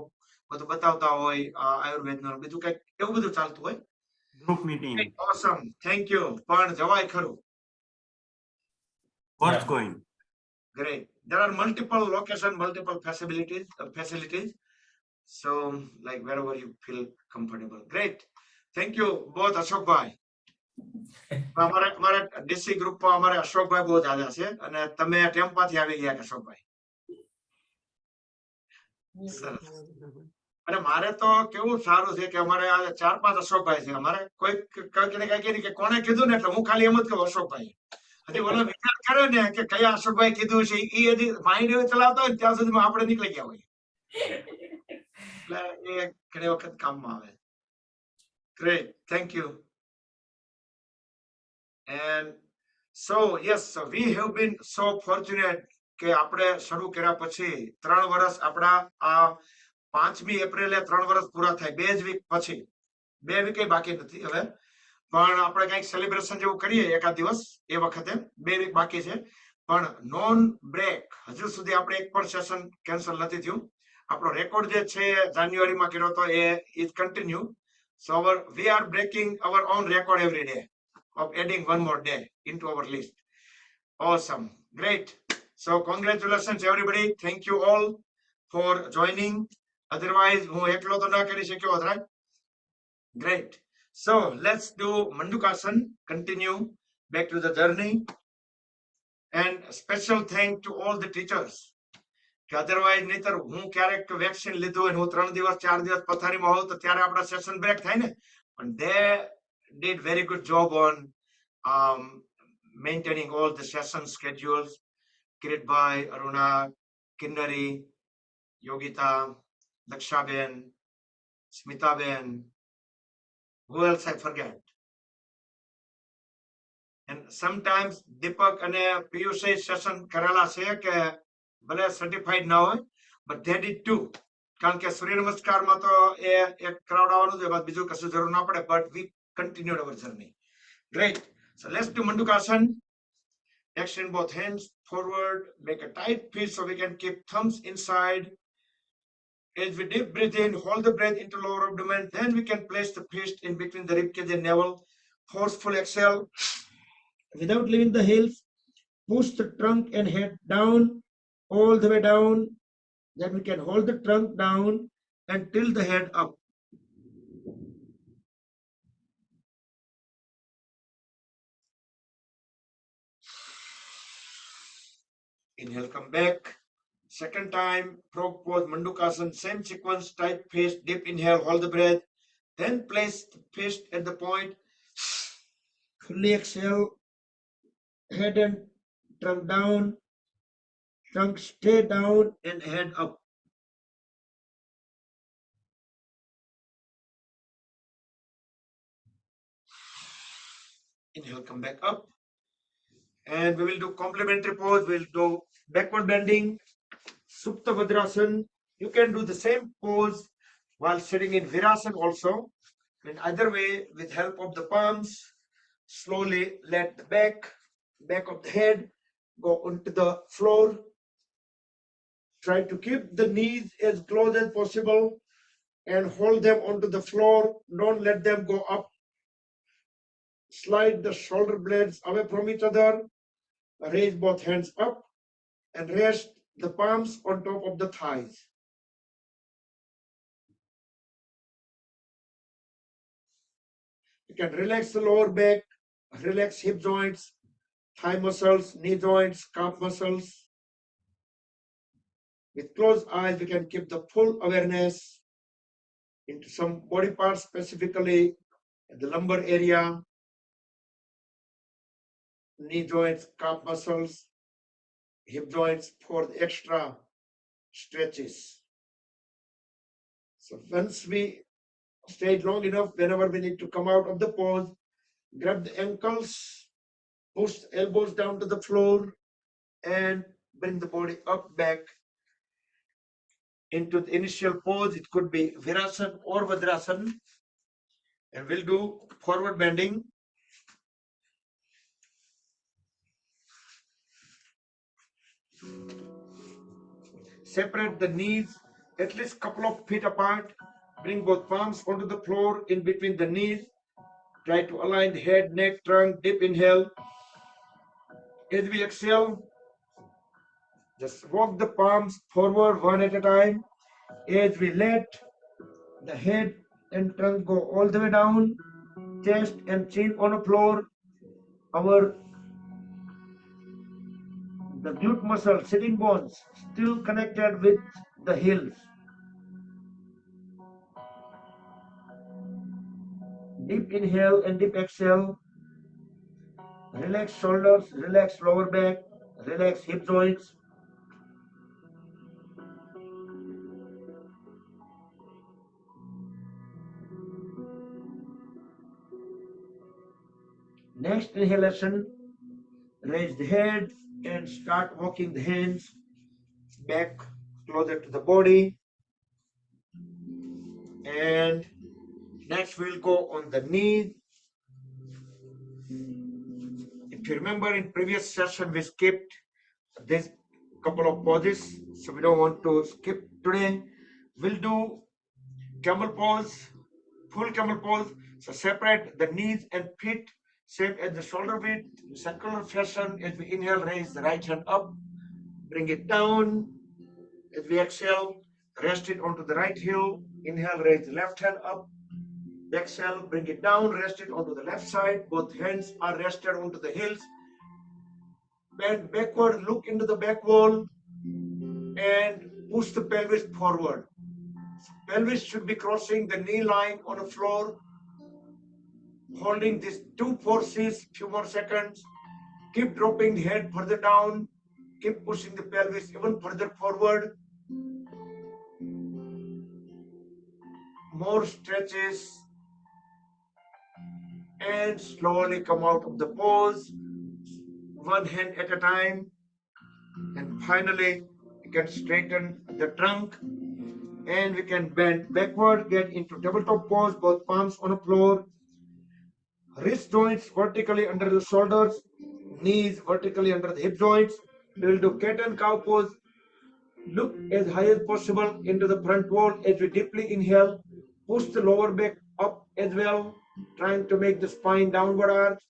બધું બતાવતા હોય, આયુર્વેદનું બીજું કંઈક એવું બધું ચાલતું હોય. Group meeting. Awesome, thank you. પણ જવાય ખરું. What's going? Great. There are multiple locations, multiple facilities. So, like wherever you feel comfortable. Great. Thank you both, Ashokbhai. અમારા ડીસી ગ્રુપમાં અમારે અશોકભાઈ બહુ જ્યાદા છે, અને તમે ટેમ્પાથી આવી ગયા અશોકભાઈ. અને મારે તો કેવું સારું છે કે અમારે 4-5 અશોકભાઈ છે. અમારે કોઈ કઈ કે કોને કીધું ને, એટલે હું ખાલી એમ જ કહું અશોકભાઈ. હજી ઓલો વિચાર કરે ને કે કયા અશોકભાઈ કીધું છે, એ હજી માઇન્ડ એવું ચલાવતો હોય ત્યાં સુધીમાં આપણે નીકળી ગયા હોય. એટલે એ ઘણી વખત કામમાં આવે. Great. Thank you. And So yes, we have been so fortunate કે આપણે શરૂ કર્યા પછી 3 વર્ષ આપણા આ 5મી એપ્રિલે 3 વર્ષ પૂરા થાય 2 જ વીક પછી 2 વીક બાકી નથી હવે પણ આપણે કંઈક સેલિબ્રેશન જેવું કરીએ એકાદ દિવસ એ વખતે 2 વીક બાકી છે પણ નોન બ્રેક હજુ સુધી આપણે એક પણ સેશન કેન્સલ નથી થયું આપણો રેકોર્ડ જે છે જાન્યુઆરીમાં કર્યો હતો એ is continue so we are breaking our own record every day of adding one more day into our list. Awesome, great. So congratulations everybody, thank you all for joining. Otherwise હું એકલો તો ના કરી શક્યો હોત, right? Great. So let's do Mandukasana, continue back to the journey. And special thank to all the teachers. Otherwise નહીતર હું ક્યારેક વેક્સિન લીધું હોય હું 3 દિવસ 4 દિવસ પથારીમાં હોઉં તો ત્યારે આપણા સેશન બ્રેક થાય ને પણ they did very good job on maintaining all the session schedules. Kiritbhai, Aruna, Kinnari, Yogita, Lakshaben, Smitaben, who else I forget? And sometimes Deepak અને પિયુષે સેશન કરેલા છે કે ભલે સર્ટિફાઈડ ના હોય but they did too કારણ કે સૂર્ય નમસ્કારમાં તો એ એક ક્રાઉડ આવવાનું છે બાદ બીજું કશું જરૂર ના પડે but we continued our journey. Great. So let's do Mandukasana. Extend both hands forward, make a tight fist so we can keep thumbs inside. As we deep breathe in, hold the breath into lower abdomen, then we can place the fist in between the ribcage and navel. Forceful exhale without leaving the heels. Push the trunk and head down, all the way down. Then we can hold the trunk down and tilt the head up. Inhale, come back. Second time, frog pose, Mandukasana, same sequence, tight fist, deep inhale, hold the breath. Then place the fist at the point. Fully exhale, head and trunk down, trunk stay down and head up. Inhale, come back up. And we will do complementary pose. We'll do backward bending, Supta Vadrasana. You can do the same pose while sitting in Virasana also. In either way, with help of the palms, slowly let the back of the head go onto the floor. Try to keep the knees as close as possible and hold them onto the floor. Don't let them go up. Slide the shoulder blades away from each other. Raise both hands up and rest the palms on top of the thighs. You can relax the lower back, relax hip joints, thigh muscles, knee joints, calf muscles. With closed eyes, we can keep the full awareness into some body parts, specifically at the lumbar area, knee joints, calf muscles, hip joints for the extra stretches. So once we stayed long enough, whenever we need to come out of the pose, grab the ankles, push the elbows down to the floor, and bring the body up back into the initial pose. It could be Virasana or Vadrasana. And we'll do forward bending. Separate the knees at least couple of feet apart. Bring both palms onto the floor in between the knees. Try to align the head, neck, trunk. Deep inhale. As we exhale, just walk the palms forward one at a time. As we let the head and trunk go all the way down, chest and chin on the floor. The glute muscle, sitting bones, still connected with the heels. Deep inhale and deep exhale. Relax shoulders, relax lower back, relax hip joints. Next inhalation, Raise the head and start walking the hands back closer to the body. And next we'll go on the knees. If you remember in previous session we skipped this couple of poses, so we don't want to skip today. We'll do camel pose, full camel pose. So separate the knees and feet, same as the shoulder width, circular fashion. As we inhale, raise the right hand up, bring it down. As we exhale, rest it onto the right heel. Inhale, raise the left hand up. Exhale, bring it down, rest it onto the left side. Both hands are rested onto the heels. Bend backward, look into the back wall and push the pelvis forward. Pelvis should be crossing the knee line on the floor. Holding these two forces, few more seconds. Keep dropping the head further down. Keep pushing the pelvis even further forward. More stretches. And slowly come out of the pose. One hand at a time. And finally, you can straighten the trunk. And we can bend backward, get into tabletop pose, both palms on the floor. Wrist joints vertically under the shoulders, knees vertically under the hip joints. We will do cat and cow pose. Look as high as possible into the front wall as we deeply inhale. Push the lower back up as well, trying to make the spine downward arch.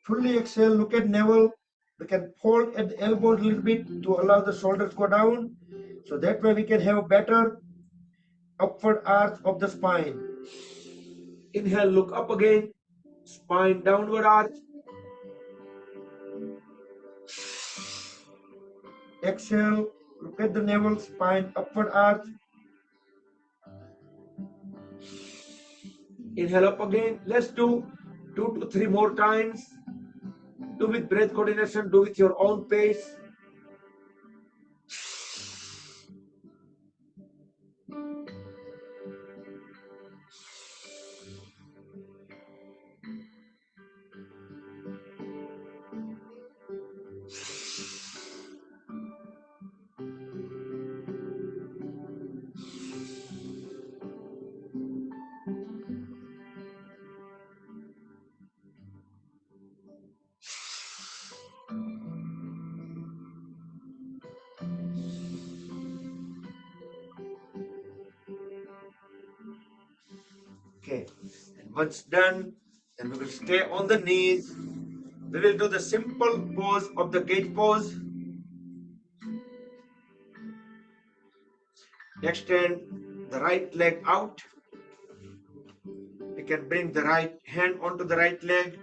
Fully exhale, look at navel. We can fold at the elbows a little bit to allow the shoulders to go down. So that way we can have a better upward arch of the spine. Inhale, look up again. Spine downward arch. Exhale, look at the navel, spine upward arch. Inhale up again. Let's do 2 to 3 more times. Do with breath coordination, do with your own pace. Okay, and once done, then we will stay on the knees. We will do the simple pose of the gate pose. Extend the right leg out. We can bring the right hand onto the right leg.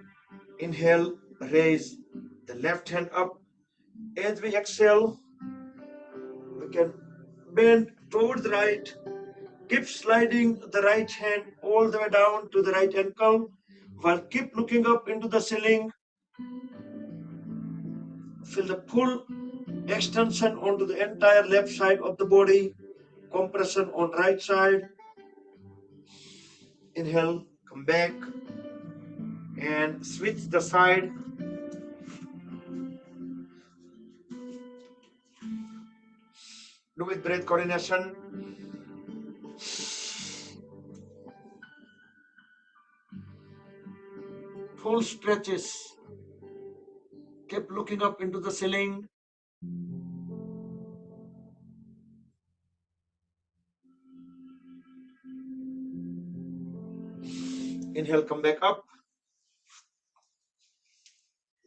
Inhale, raise the left hand up. As we exhale, we can bend towards the right. Keep sliding the right hand all the way down to the right ankle while keep looking up into the ceiling. Feel the full extension onto the entire left side of the body. Compression on right side. Inhale, come back and switch the side. Do with breath coordination. Full stretches. Keep looking up into the ceiling. Inhale, come back up.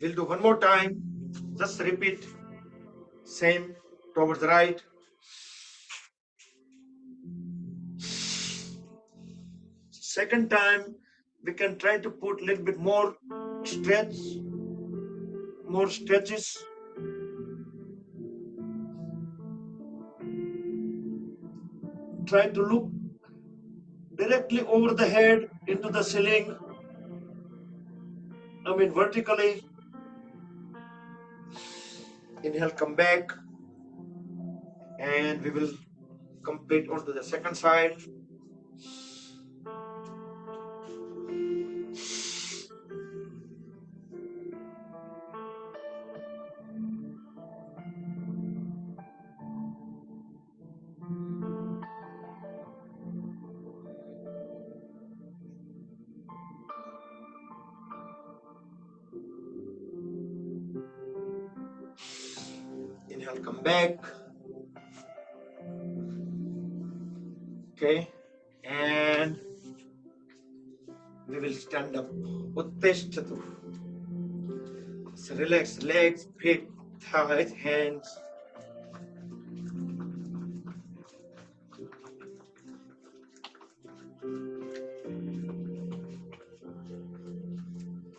We'll do one more time. Just repeat. Same towards the right. Second time, we can try to put a little bit more stretch, more stretches. Try to look directly over the head into the ceiling. Vertically. Inhale, come back. And we will complete onto the second side. Inhale, come back. Okay, and we will stand up. Uttishthatu. So relax legs, feet, thighs, hands.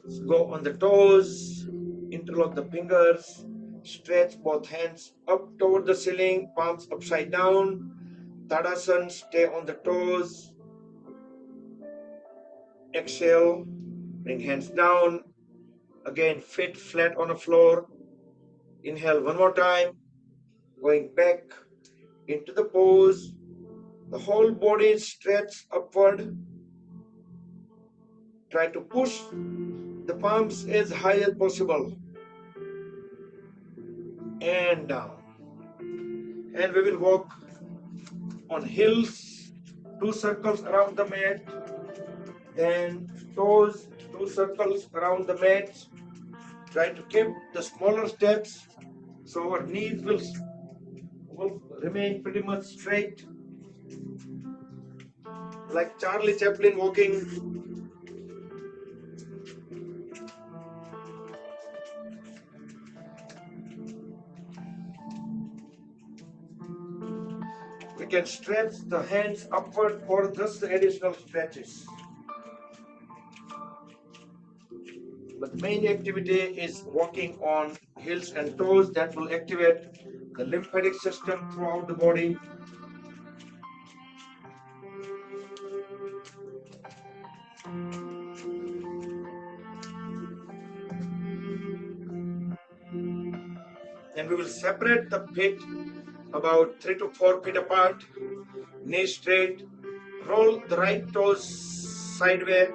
So go on the toes, interlock the fingers, stretch both hands up toward the ceiling, palms upside down. Tadasana, stay on the toes. Exhale, bring hands down. Again, feet flat on the floor. Inhale one more time, going back into the pose. The whole body is stretched upward. Try to push the palms as high as possible. And down. And we will walk on heels, 2 circles around the mat. Then toes, 2 circles around the mat. Try to keep the smaller steps so our knees will remain pretty much straight. Like Charlie Chaplin walking. We can stretch the hands upward for just the additional stretches. But the main activity is walking on heels and toes that will activate the lymphatic system throughout the body. And we will separate the feet about 3 to 4 feet apart, knees straight, roll the right toes sideways,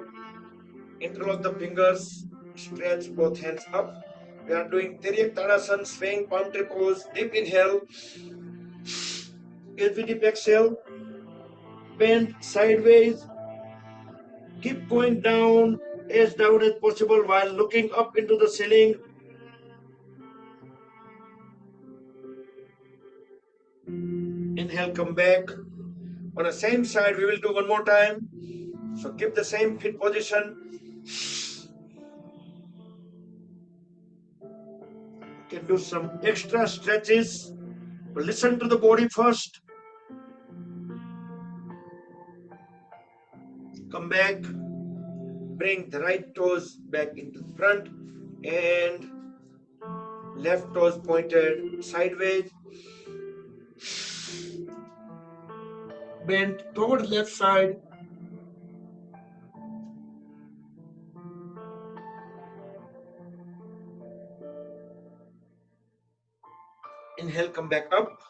interlock the fingers, stretch both hands up. We are doing Tiryak Tadasana, swing palm tree pose, deep inhale, as we deep exhale, bend sideways, keep going down as possible while looking up into the ceiling. Inhale, come back. On the same side, we will do one more time. So keep the same feet position. You can do some extra stretches. But listen to the body first. Come back. Bring the right toes back into the front and left toes pointed sideways. Bend toward left side. Inhale, come back up.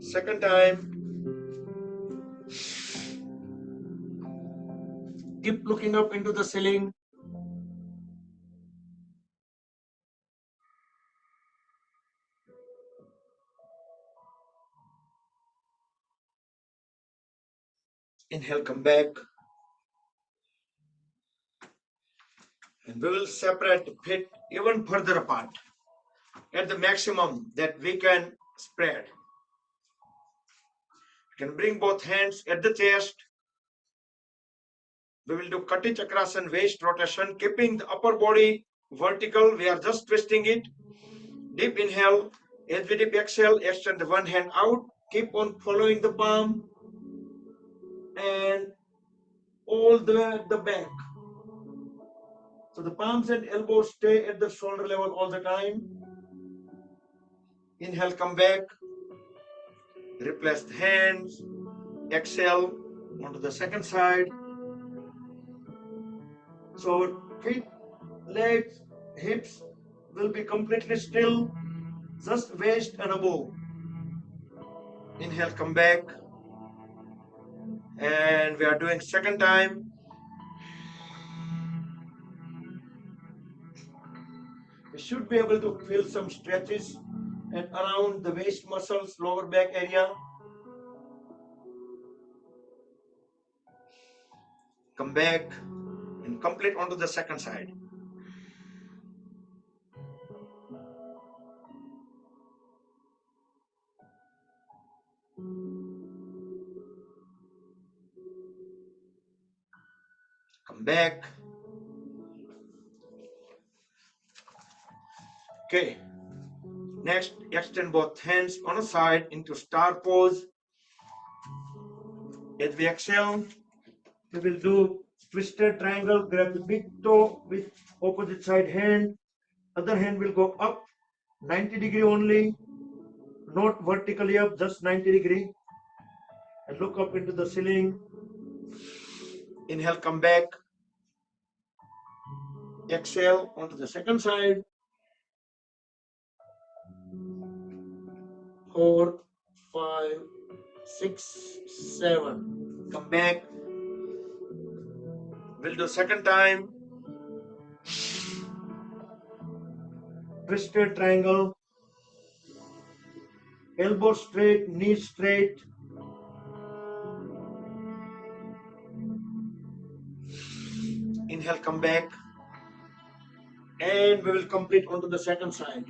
Second time. Keep looking up into the ceiling. Inhale, come back. And we will separate the feet even further apart at the maximum that we can spread. You can bring both hands at the chest. We will do Kati Chakrasana, waist rotation, keeping the upper body vertical. We are just twisting it. Deep inhale. As we deep exhale, extend the one hand out. Keep on following the palm. And all the way at the back. So the palms and elbows stay at the shoulder level all the time. Inhale, come back. Replace the hands. Exhale onto the second side. So feet, legs, hips will be completely still, just waist and above. Inhale, come back. And we are doing second time. We should be able to feel some stretches and around the waist muscles, lower back area. Come back and complete onto the second side. Come back. Okay. Next, extend both hands on a side into star pose. As we exhale, we will do twisted triangle. Grab the big toe with opposite side hand. Other hand will go up 90 degree only, not vertically up, just 90 degree. And look up into the ceiling. Inhale, come back. Exhale onto the second side. 4, 5, 6, 7. Come back. We'll do second time. Twisted triangle. Elbow straight, knee straight. Inhale, come back. And we will complete onto the second side.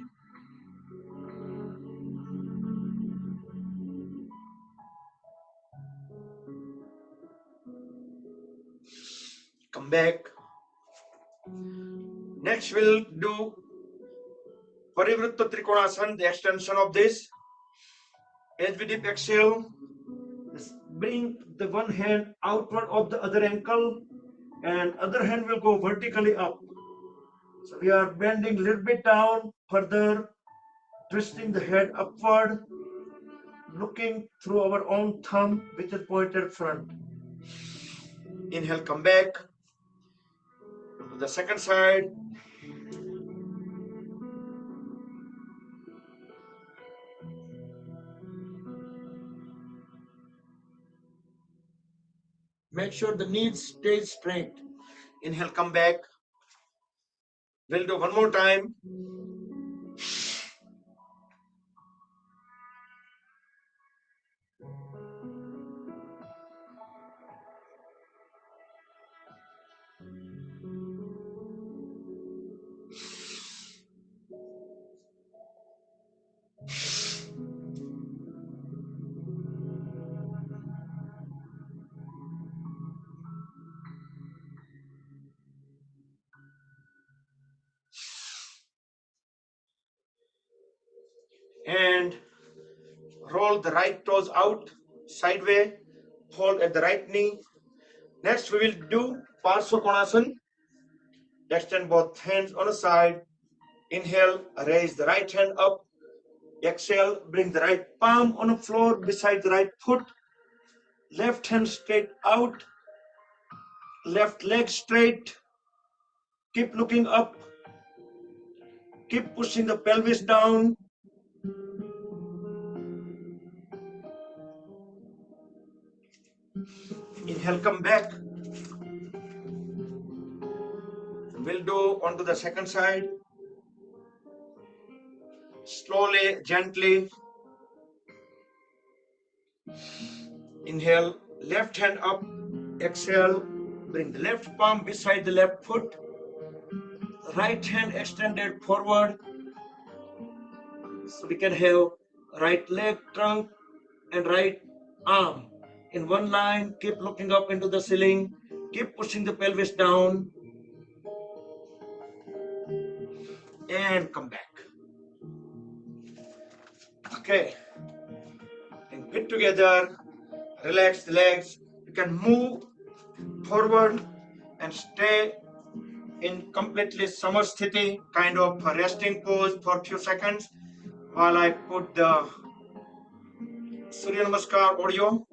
Come back. Next, we'll do Parivritta Trikonasana, the extension of this. As we deep exhale, bring the one hand outward of the other ankle and other hand will go vertically up. So we are bending a little bit down, further twisting the head upward, looking through our own thumb which is pointed front. Inhale, come back to the second side. Make sure the knees stay straight. Inhale, come back. We'll do one more time. And roll the right toes out sideways, hold at the right knee. Next, we will do Parsva Konasana. Extend both hands on a side. Inhale, raise the right hand up. Exhale, bring the right palm on the floor beside the right foot. Left hand straight out. Left leg straight. Keep looking up. Keep pushing the pelvis down. Inhale, come back. We'll do onto the second side. Slowly, gently. Inhale, left hand up. Exhale, bring the left palm beside the left foot. Right hand extended forward. So we can have right leg, trunk, and right arm in one line. Keep looking up into the ceiling. Keep pushing the pelvis down. And come back. Okay. And get together. Relax the legs. You can move forward and stay in completely samasthiti, kind of a resting pose for a few seconds while I put the Surya Namaskar audio.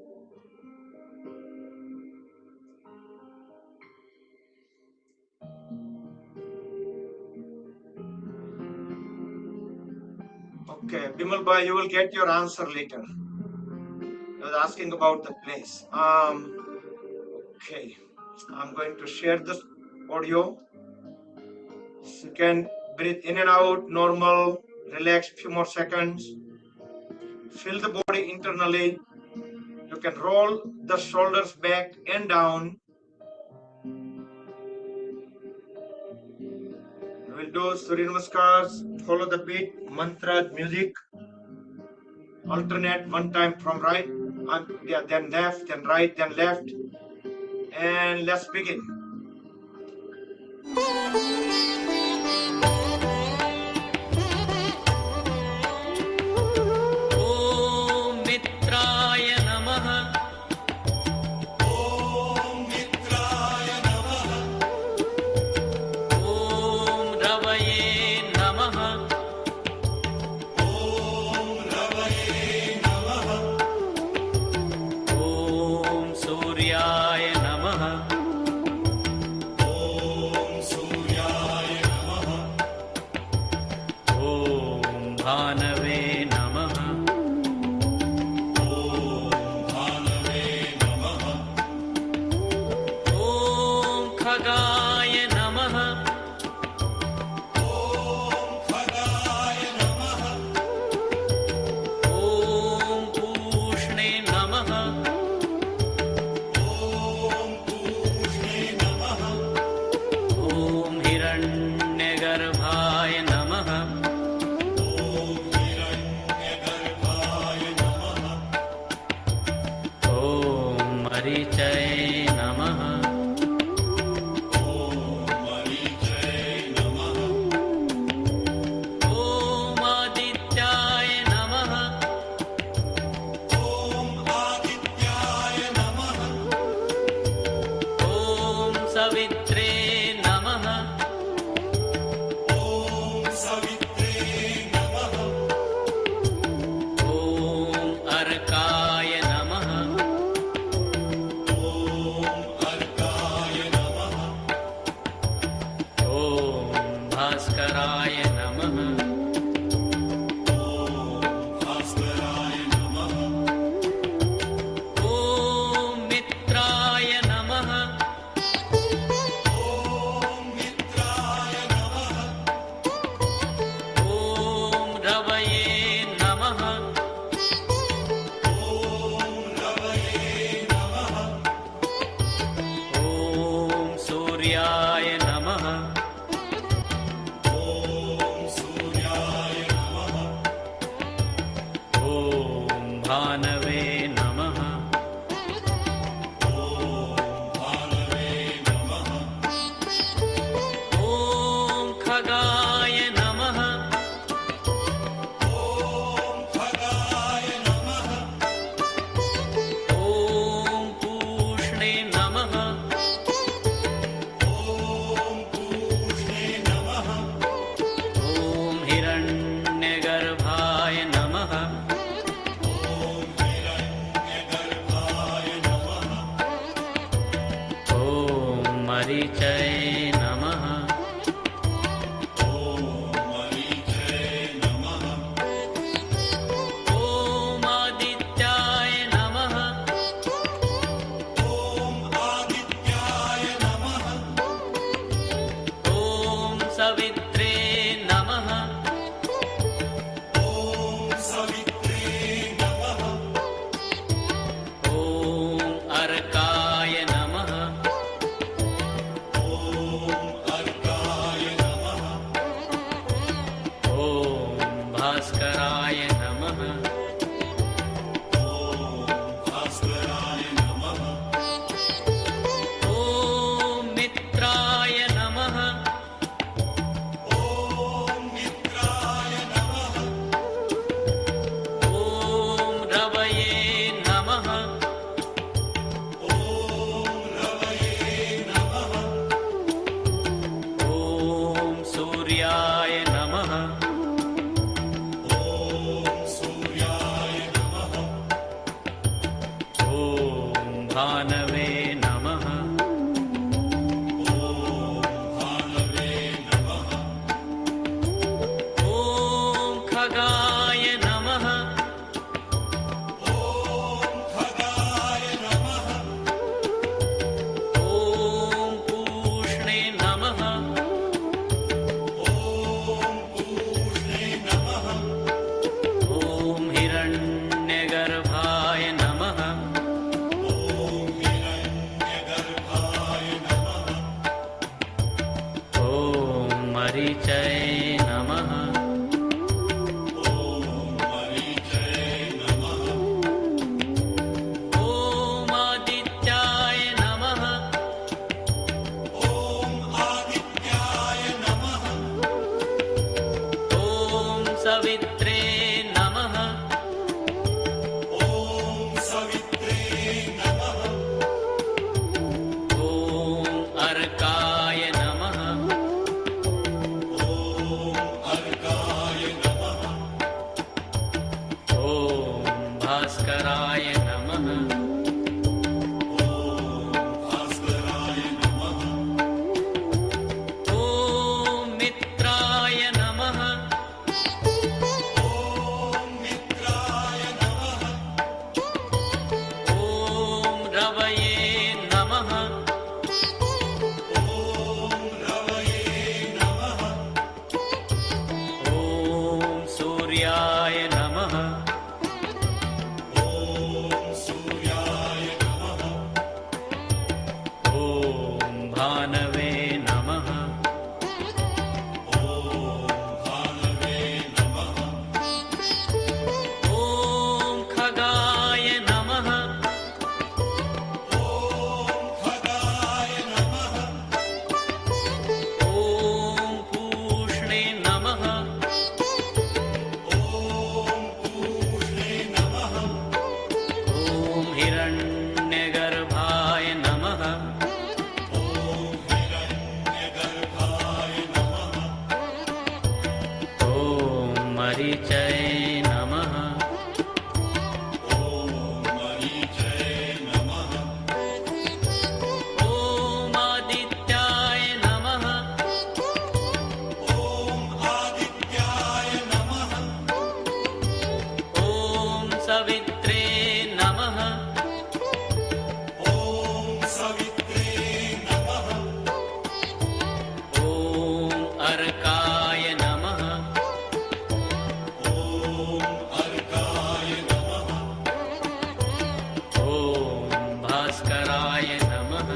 Okay, Bimal Bhai, you will get your answer later. I was asking about the place. Okay, I'm going to share this audio. So you can breathe in and out, normal, relax a few more seconds. Feel the body internally. You can roll the shoulders back and down. We'll do Surya Namaskars, follow the beat, mantra, music. Alternate, one time from right, yeah, then left, then right, then left. And let's begin. भास्कराय नमः। ॐ मित्राय नमः। ॐ रवये नमः। ॐ सूर्याय नमः। ॐ भानवे नमः। ॐ खगाय नमः। ॐ पूष्णे नमः। ॐ हिरण्यगर्भाय नमः। ॐ मरीचये नमः। ॐ आदित्याय नमः। ॐ सवित्रे नमः। ॐ अर्काय नमः। ॐ भास्कराय नमः।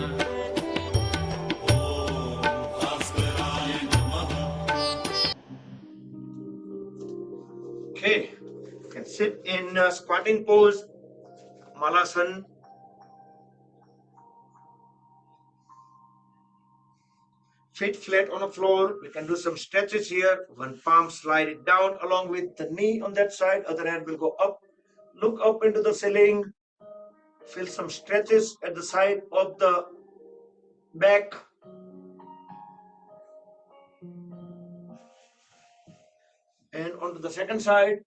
Okay, you can sit in squatting pose, Malasan. Feet flat on the floor. We can do some stretches here. One palm slide it down along with the knee on that side. Other hand will go up. Look up into the ceiling. Feel some stretches at the side of the back. And onto the second side.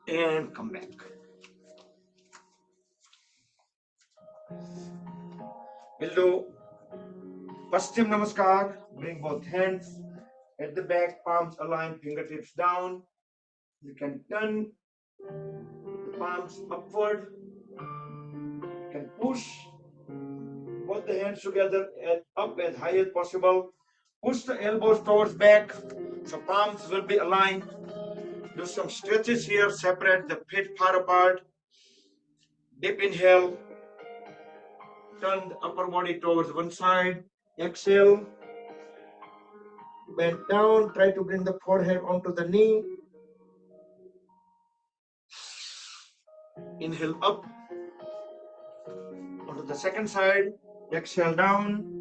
And come back. We'll do Paschim Namaskar. Bring both hands at the back, palms aligned, fingertips down. You can turn the palms upward. You can push both the hands together and up as high as possible. Push the elbows towards back, so palms will be aligned. Do some stretches here, separate the feet far apart. Deep inhale, turn the upper body towards one side. Exhale, bend down, try to bring the forehead onto the knee. Inhale up, onto the second side. Exhale down.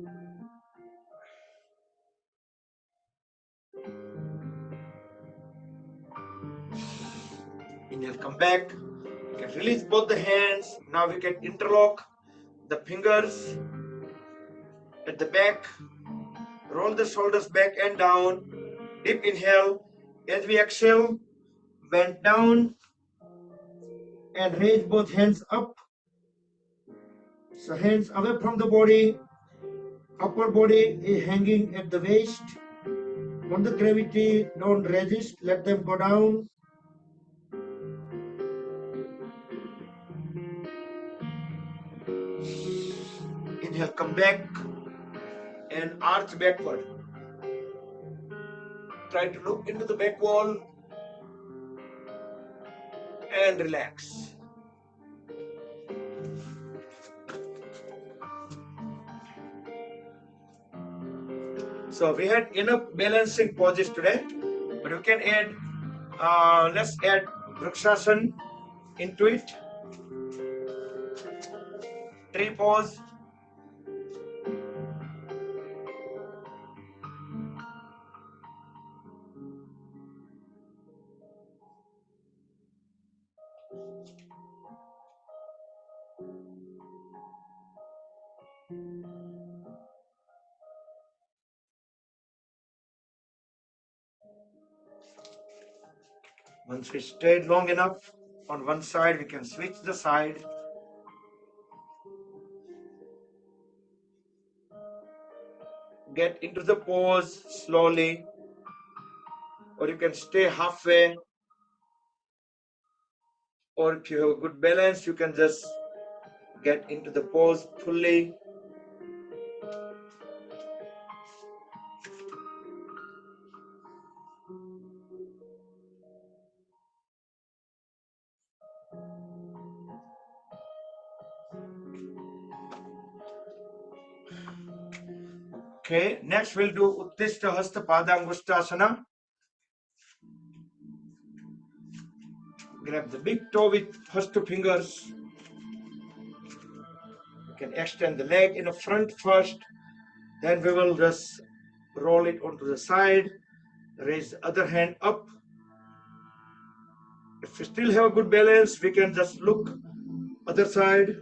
Inhale, come back. You can release both the hands. Now we can interlock the fingers at the back. Roll the shoulders back and down. Deep inhale. As we exhale, bend down and raise both hands up. So hands away from the body. Upper body is hanging at the waist. On the gravity, don't resist. Let them go down. Inhale, come back and arch backward. Try to look into the back wall and relax. So we had enough balancing poses today, but you can add, let's add Vrikshasana into it. Tree pose. Once we stayed long enough on one side, we can switch the side. Get into the pose slowly, or you can stay halfway, or if you have a good balance, you can just get into the pose fully. Okay, next we'll do Uttishta Hasta Padangushtasana. Grab the big toe with first two fingers. You can extend the leg in the front first. Then we will just roll it onto the side. Raise the other hand up. If we still have a good balance, we can just look other side.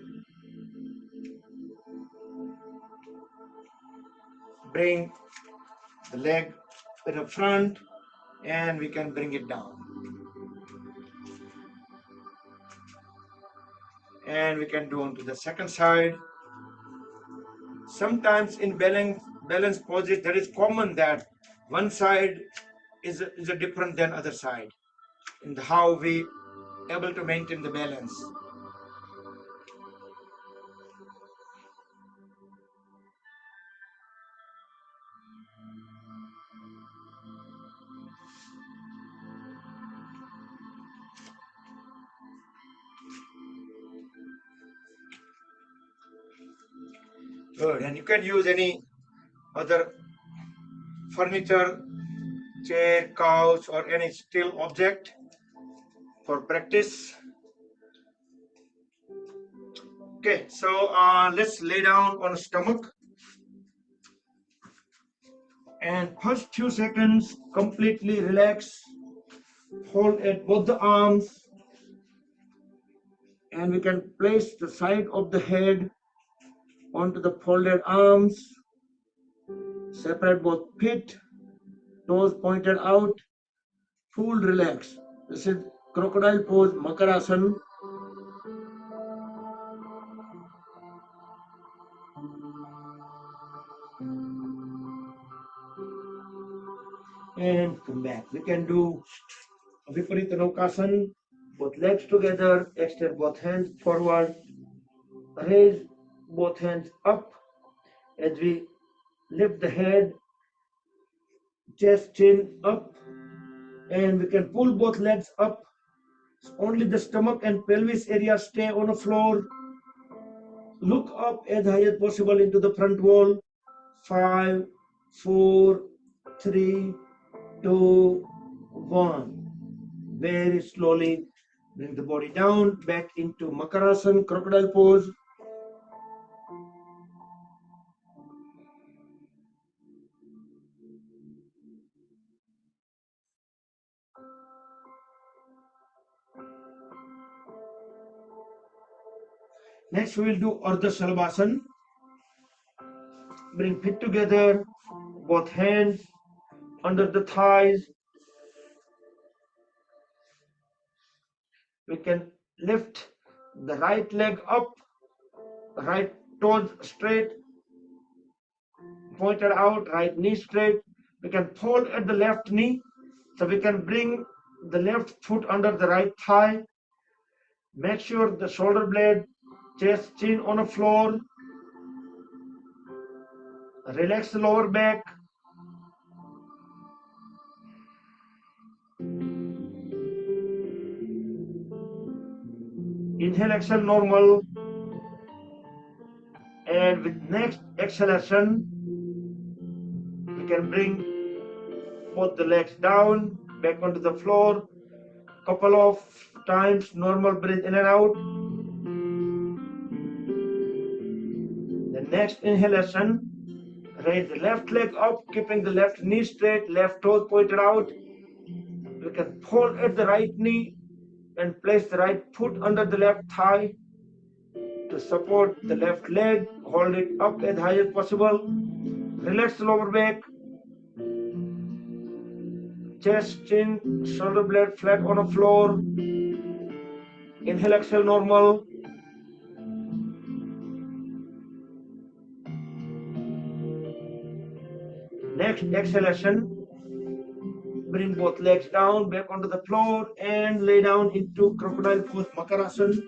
Bring the leg in the front and we can bring it down. And we can do onto the second side. Sometimes in balance poses, that is common that one side is a different than other side in how we able to maintain the balance. Good, and you can use any other furniture, chair, couch, or any steel object for practice. Okay, so let's lay down on a stomach. And first few seconds, completely relax. Hold at both the arms. And we can place the side of the head onto the folded arms. Separate both feet, toes pointed out, full relax. This is crocodile pose, Makarasana. And come back. We can do Viparita Naukasana, both legs together, extend both hands forward, raise both hands up as we lift the head, chest, chin up, and we can pull both legs up. Only the stomach and pelvis area stay on the floor. Look up as high as possible into the front wall. 5, 4, 3, 2, 1. Very slowly bring the body down, back into Makarasana, crocodile pose. Next we will do Ardha Shalabhasana. Bring feet together, both hands under the thighs. We can lift the right leg up, right toes straight, pointed out, right knee straight. We can fold at the left knee, so we can bring the left foot under the right thigh. Make sure the shoulder blade, chest, chin on the floor. Relax the lower back. Inhale, exhale, normal. And with next exhalation, we can bring both the legs down, back onto the floor. Couple of times, normal breathe in and out. The next inhalation, raise the left leg up, keeping the left knee straight, left toes pointed out. We can fold at the right knee and place the right foot under the left thigh to support the left leg. Hold it up as high as possible. Relax the lower back. chest, chin, shoulder blade flat on the floor. Inhale, exhale, normal. Next exhalation, bring both legs down, back onto the floor and lay down into crocodile pose, Makarasana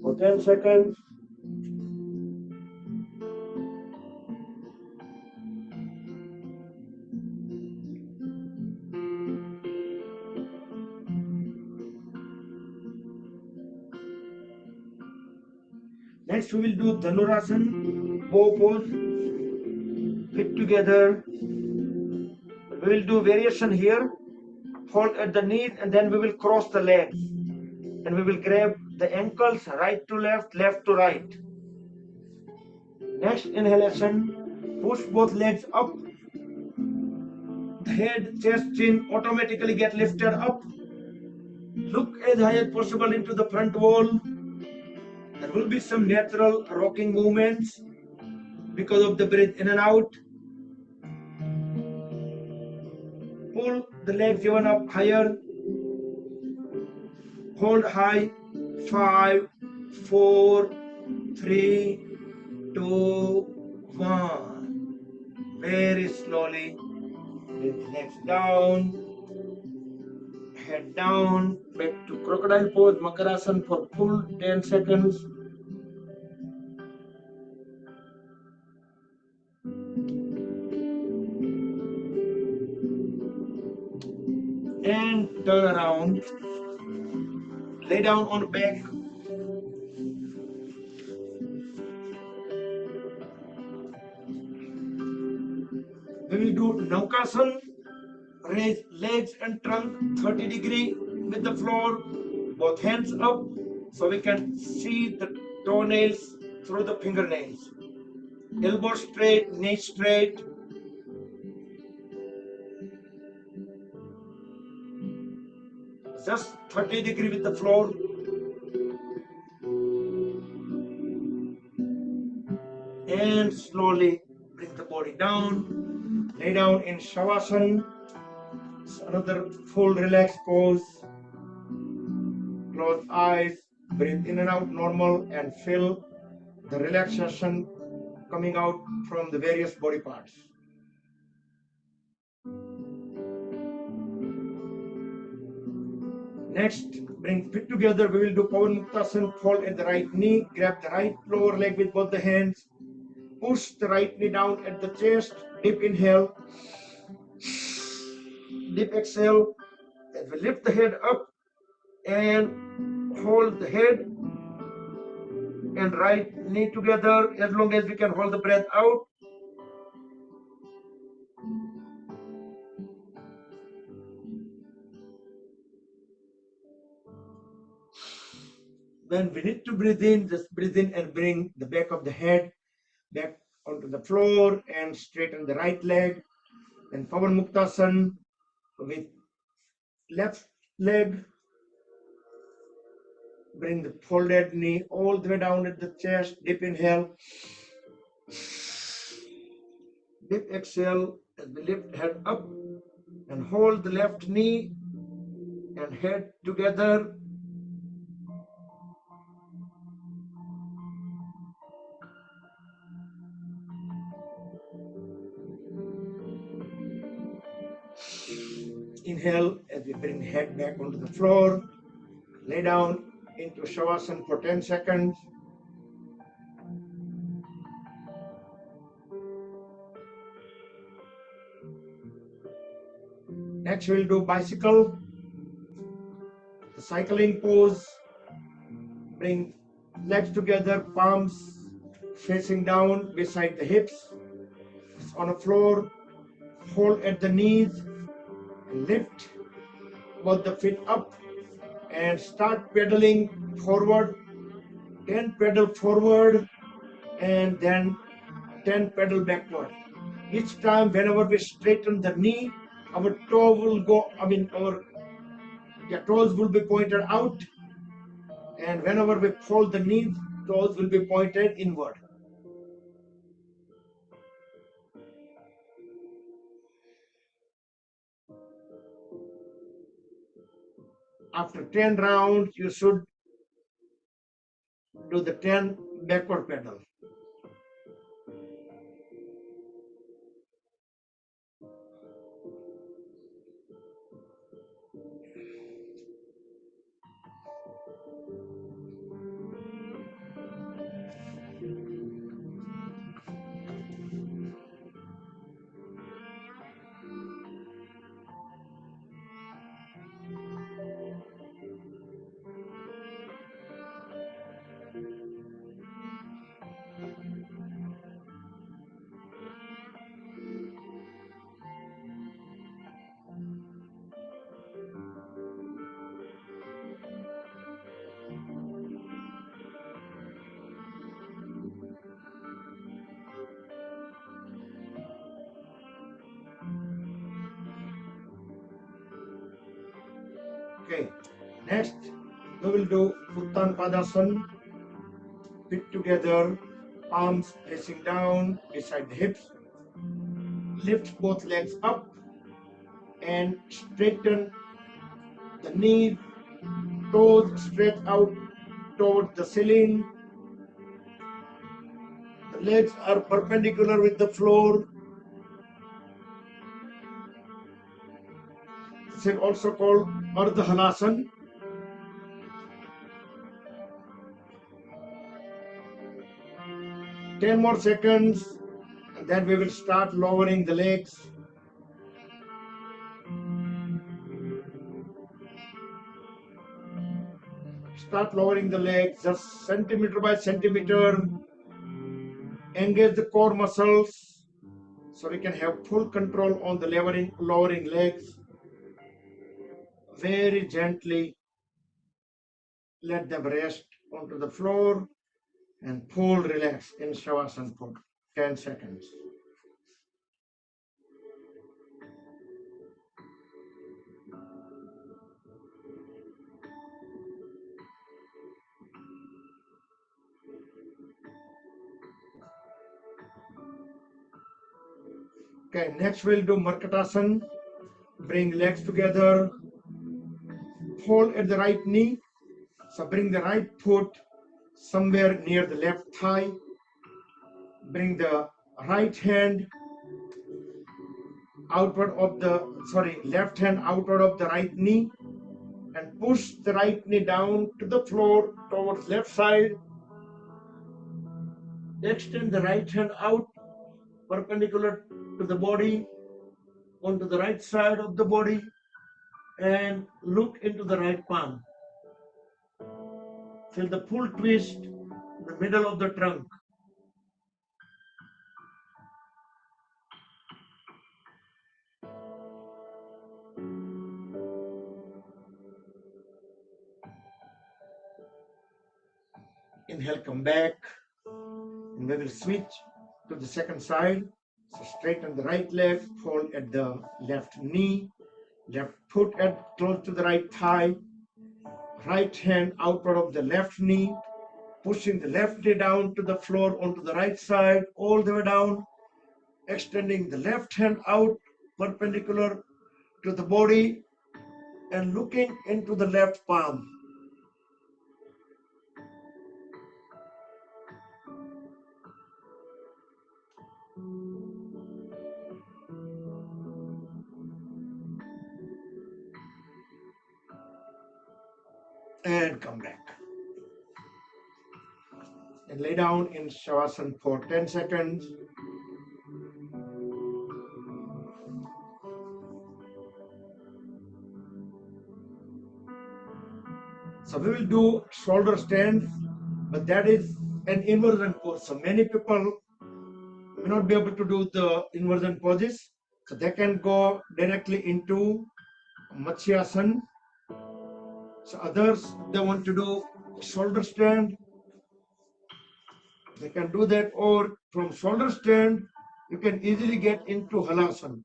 for 10 seconds. Next we will do Dhanurasana, bow pose, feet together. We will do variation here, hold at the knees and then we will cross the legs. And we will grab the ankles right to left, left to right. Next inhalation, push both legs up. The head, chest, chin automatically get lifted up. Look as high as possible into the front wall. There will be some natural rocking movements because of the breath in and out. Pull the legs even up higher. Hold high. 5, 4, 3, 2, 1. Very slowly. Breathe legs down. Head down. Back to crocodile pose, Makarasana for full 10 seconds. And turn around. Lay down on the back. We will do Naukasana. Raise legs and trunk 30 degree with the floor. Both hands up so we can see the toenails through the fingernails. Elbow straight, knee straight. Just 30 degree with the floor. And slowly bring the body down. Lay down in Shavasana. It's another full relaxed pose. Close eyes. Breathe in and out normal and feel the relaxation coming out from the various body parts. Next, bring feet together. We will do Pavan Muktasana. Fold at the right knee. Grab the right lower leg with both the hands. Push the right knee down at the chest. Deep inhale. Deep exhale. Then we lift the head up and hold the head and right knee together as long as we can hold the breath out. When we need to breathe in, just breathe in and bring the back of the head back onto the floor and straighten the right leg. Then Pavan Muktasana with left leg. Bring the folded knee all the way down at the chest. Deep inhale. Deep exhale as we lift head up and hold the left knee and head together. Inhale as we bring head back onto the floor. Lay down into Shavasana for 10 seconds. Next we'll do bicycle. The cycling pose. Bring legs together, palms facing down beside the hips. It's on the floor. Hold at the knees. And lift both the feet up and start pedaling forward. 10 pedal forward and then 10 pedal backward. Each time whenever we straighten the knee, our toe will go, our toes will be pointed out, and whenever we fold the knees, toes will be pointed inward. After 10 rounds, you should do the 10 backward pedal. Okay, next we will do Uttan Padasana. Feet together, palms facing down beside the hips. Lift both legs up and straighten the knee, toes straight out towards the ceiling. The legs are perpendicular with the floor. This is also called Ardha Halasana. Ten more seconds, and then we will start lowering the legs. Start lowering the legs just centimeter by centimeter. Engage the core muscles so we can have full control on the lowering legs. Very gently let them rest onto the floor and full relax in Shavasana for 10 seconds. Okay, next we'll do Markatasana. Bring legs together, hold at the right knee. So bring the right foot somewhere near the left thigh. Bring the right hand left hand outward of the right knee and push the right knee down to the floor towards left side. Extend the right hand out perpendicular to the body onto the right side of the body and look into the right palm. Feel the full twist in the middle of the trunk. Inhale, come back, and we will switch to the second side. So straighten the right leg, hold at the left knee, left foot at close to the right thigh, right hand outward of the left knee, pushing the left knee down to the floor onto the right side, all the way down, extending the left hand out perpendicular to the body and looking into the left palm. And come back. And lay down in Shavasana for 10 seconds. So we will do shoulder stand, but that is an inversion pose. So many people may not be able to do the inversion poses. So they can go directly into Matsyasana. So others, they want to do shoulder stand, they can do that, or from shoulder stand, you can easily get into Halasana.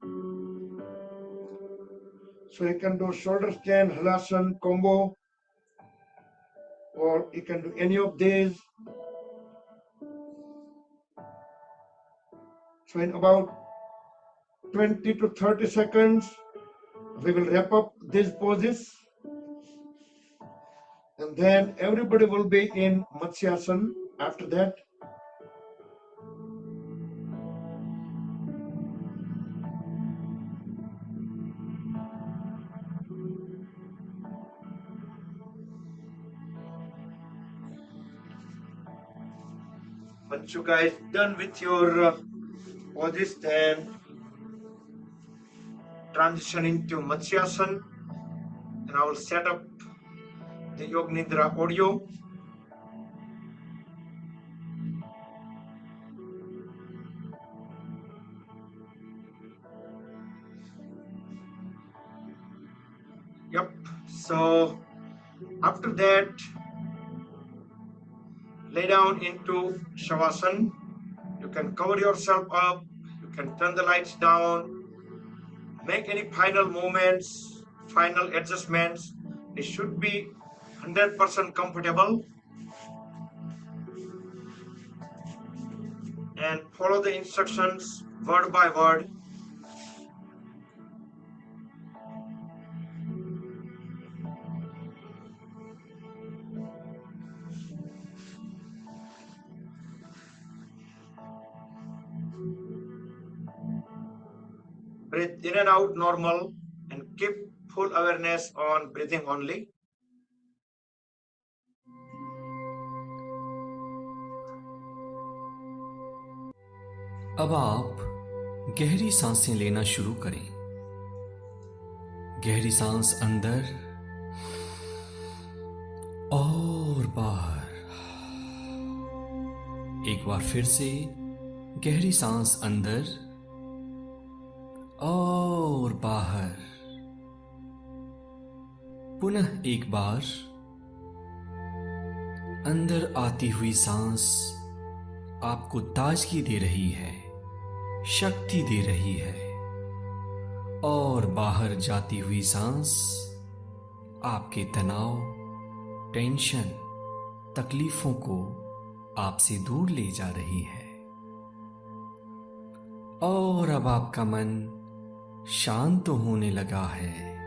So you can do shoulder stand, Halasana combo, or you can do any of these. So in about 20 to 30 seconds, we will wrap up these poses. Then everybody will be in Matsyasana after that. Once you guys done with your all this, then transition into Matsyasana, and I will set up the Yog Nidra audio. Yep. So after that, lay down into Shavasana. You can cover yourself up. You can turn the lights down. Make any final movements, final adjustments. It should be 100% comfortable. And follow the instructions word by word. Breathe in and out normal and keep full awareness on breathing only. अब आप गहरी सांसें लेना शुरू करें। गहरी सांस अंदर और बाहर। एक बार फिर से गहरी सांस अंदर और बाहर। पुनः एक बार अंदर आती हुई सांस आपको ताजगी दे रही है, शक्ति दे रही है, और बाहर जाती हुई सांस आपके तनाव, टेंशन, तकलीफों को आपसे दूर ले जा रही है। और अब आपका मन शांत होने लगा है।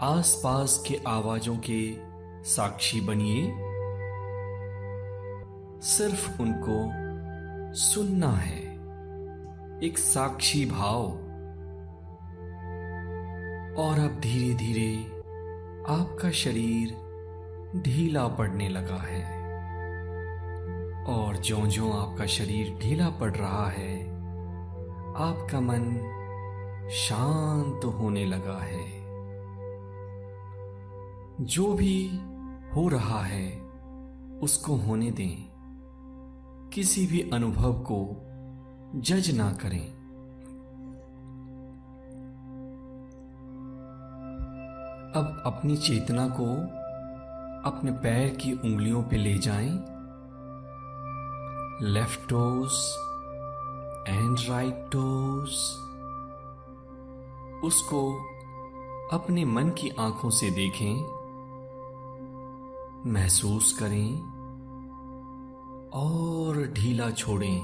आसपास के आवाजों के साक्षी बनिए। सिर्फ उनको सुनना है, एक साक्षी भाव। और अब धीरे धीरे आपका शरीर ढीला पड़ने लगा है। और ज्यों-ज्यों आपका शरीर ढीला पड़ रहा है, आपका मन शांत होने लगा है। जो भी हो रहा है उसको होने दें। किसी भी अनुभव को जज ना करें। अब अपनी चेतना को अपने पैर की उंगलियों पे ले जाएं। Left toes and right toes. उसको अपने मन की आंखों से देखें, महसूस करें और ढीला छोड़ें।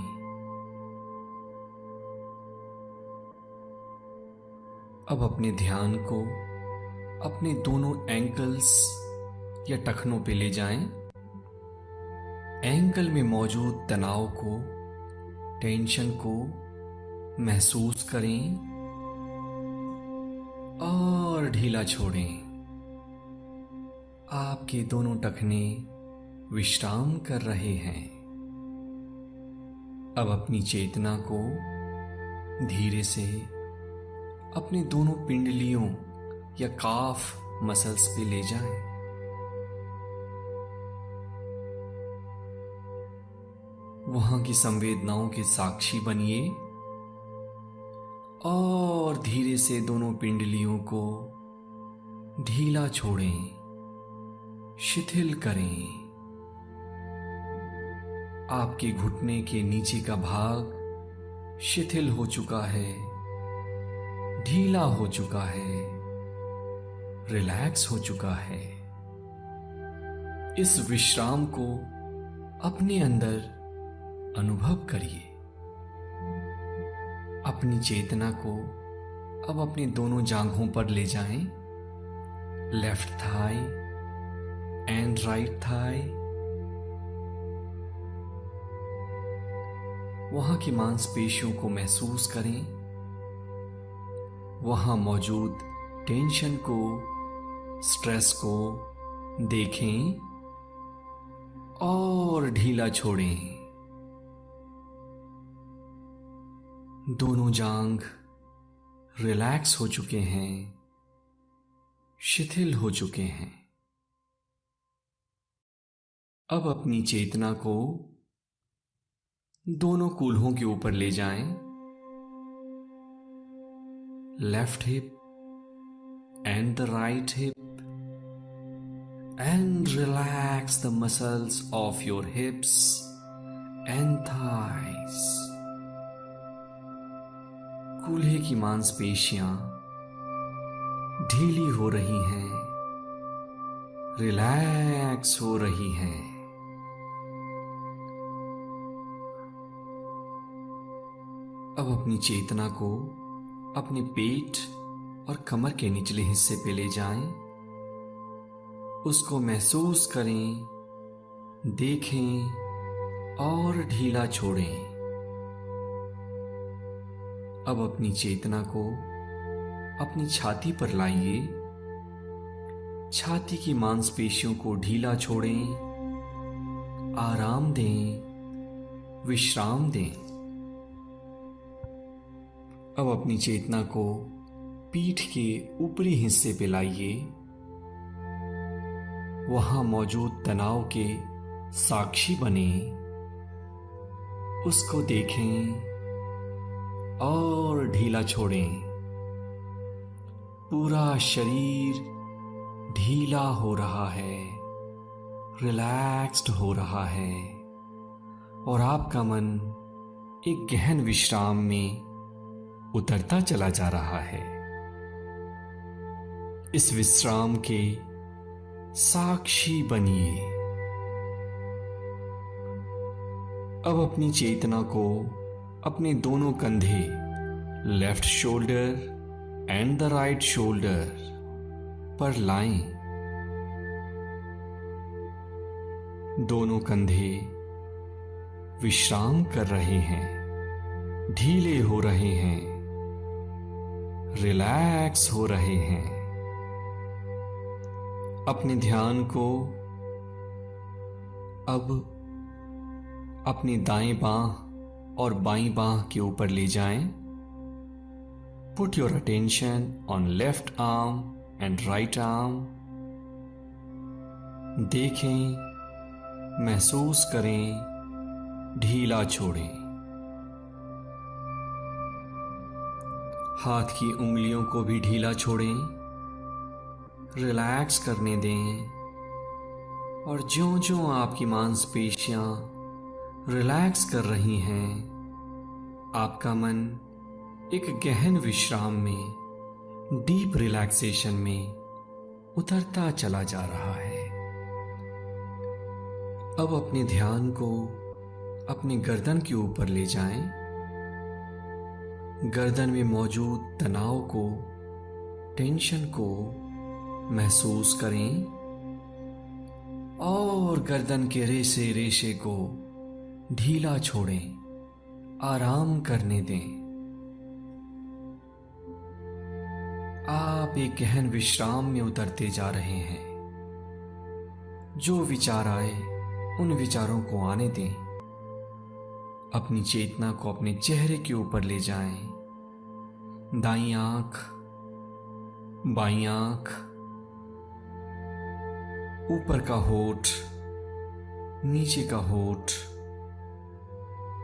अब अपने ध्यान को अपने दोनों एंकल्स या टखनों पे ले जाएं। एंकल में मौजूद तनाव को, टेंशन को महसूस करें और ढीला छोड़ें। आपके दोनों टखने विश्राम कर रहे हैं। अब अपनी चेतना को धीरे से अपने दोनों पिंडलियों या काफ मसल्स पे ले जाएं। वहां की संवेदनाओं के साक्षी बनिए और धीरे से दोनों पिंडलियों को ढीला छोड़ें, शिथिल करें। आपके घुटने के नीचे का भाग शिथिल हो चुका है, ढीला हो चुका है, रिलैक्स हो चुका है। इस विश्राम को अपने अंदर अनुभव करिए। अपनी चेतना को अब अपने दोनों जांघों पर ले जाएं। left thigh and right thigh. वहां की मांसपेशियों को महसूस करें, वहां मौजूद टेंशन को, स्ट्रेस को देखें और ढीला छोड़ें। दोनों जांघ रिलैक्स हो चुके हैं, शिथिल हो चुके हैं। अब अपनी चेतना को दोनों कूल्हों के ऊपर ले जाएं। Left hip and the right hip, and relax the muscles of your hips and thighs. कूल्हे की मांसपेशियां ढीली हो रही हैं, रिलैक्स हो रही हैं। अब अपनी चेतना को अपने पेट और कमर के निचले हिस्से पे ले जाएं, उसको महसूस करें, देखें और ढीला छोड़ें। अब अपनी चेतना को अपनी छाती पर लाइए, छाती की मांसपेशियों को ढीला छोड़ें, आराम दें, विश्राम दें। अब अपनी चेतना को पीठ के ऊपरी हिस्से पे लाइए, वहां मौजूद तनाव के साक्षी बने, उसको देखें और ढीला छोड़ें। पूरा शरीर ढीला हो रहा है, रिलैक्स्ड हो रहा है और आपका मन एक गहन विश्राम में उतरता चला जा रहा है। इस विश्राम के साक्षी बनिए। अब अपनी चेतना को अपने दोनों कंधे, left shoulder and the right shoulder पर लाएं। दोनों कंधे विश्राम कर रहे हैं, ढीले हो रहे हैं, रिलैक्स हो रहे हैं। अपने ध्यान को अब अपनी दाएं बांह और बाईं बांह के ऊपर ले जाएं। Put your attention on left arm and right arm. देखें, महसूस करें, ढीला छोड़ें। हाथ की उंगलियों को भी ढीला छोड़ें, रिलैक्स करने दें और ज्यों-ज्यों आपकी मांसपेशियां रिलैक्स कर रही हैं, आपका मन एक गहन विश्राम में, डीप रिलैक्सेशन में उतरता चला जा रहा है। अब अपने ध्यान को अपने गर्दन के ऊपर ले जाएं। गर्दन में मौजूद तनाव को, टेंशन को महसूस करें और गर्दन के रेशे रेशे को ढीला छोड़ें, आराम करने दें। आप एक गहन विश्राम में उतरते जा रहे हैं। जो विचार आए उन विचारों को आने दें। अपनी चेतना को अपने चेहरे के ऊपर ले जाएं। दाईं आंख, बाईं आंख, ऊपर का होठ, नीचे का होठ,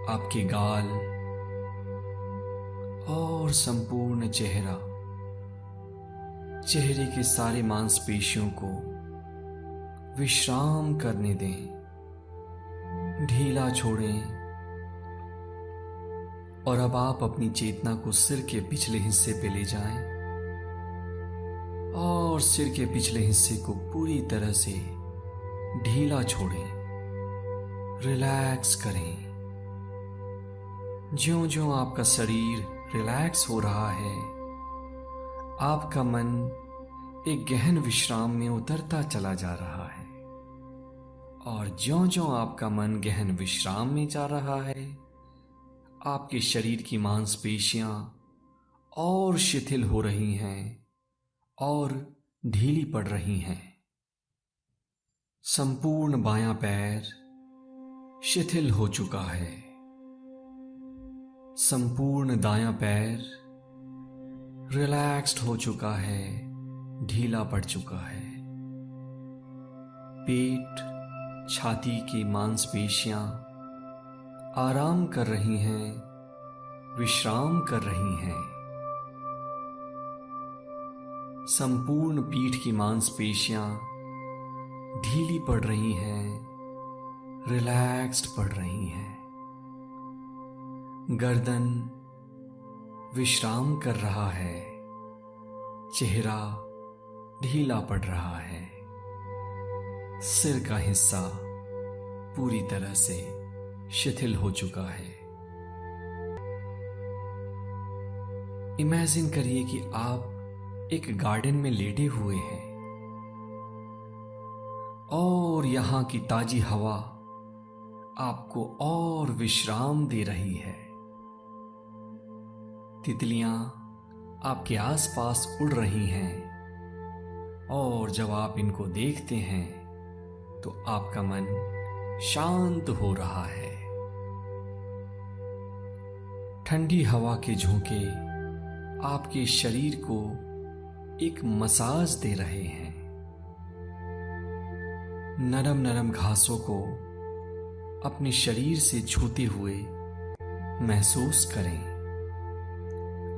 आपके गाल और संपूर्ण चेहरा, चेहरे के सारे मांसपेशियों को विश्राम करने दें, ढीला छोड़ें। और अब आप अपनी चेतना को सिर के पिछले हिस्से पे ले जाएं और सिर के पिछले हिस्से को पूरी तरह से ढीला छोड़ें, रिलैक्स करें। ज्यों-ज्यों आपका शरीर रिलैक्स हो रहा है, आपका मन एक गहन विश्राम में उतरता चला जा रहा है। और ज्यों-ज्यों आपका मन गहन विश्राम में जा रहा है, आपके शरीर की मांसपेशियां और शिथिल हो रही हैं और ढीली पड़ रही हैं। संपूर्ण बायां पैर शिथिल हो चुका है। संपूर्ण दायां पैर रिलैक्स्ड हो चुका है, ढीला पड़ चुका है। पेट, छाती की मांसपेशियां आराम कर रही हैं, विश्राम कर रही हैं। संपूर्ण पीठ की मांसपेशियां ढीली पड़ रही हैं, रिलैक्स्ड पड़ रही हैं। गर्दन विश्राम कर रहा है, चेहरा ढीला पड़ रहा है। सिर का हिस्सा पूरी तरह से शिथिल हो चुका है। इमेजिन करिए कि आप एक गार्डन में लेटे हुए हैं और यहां की ताजी हवा आपको और विश्राम दे रही है। तितलियां आपके आसपास उड़ रही हैं और जब आप इनको देखते हैं तो आपका मन शांत हो रहा है। ठंडी हवा के झोंके आपके शरीर को एक मसाज दे रहे हैं। नरम नरम घासों को अपने शरीर से छूते हुए महसूस करें।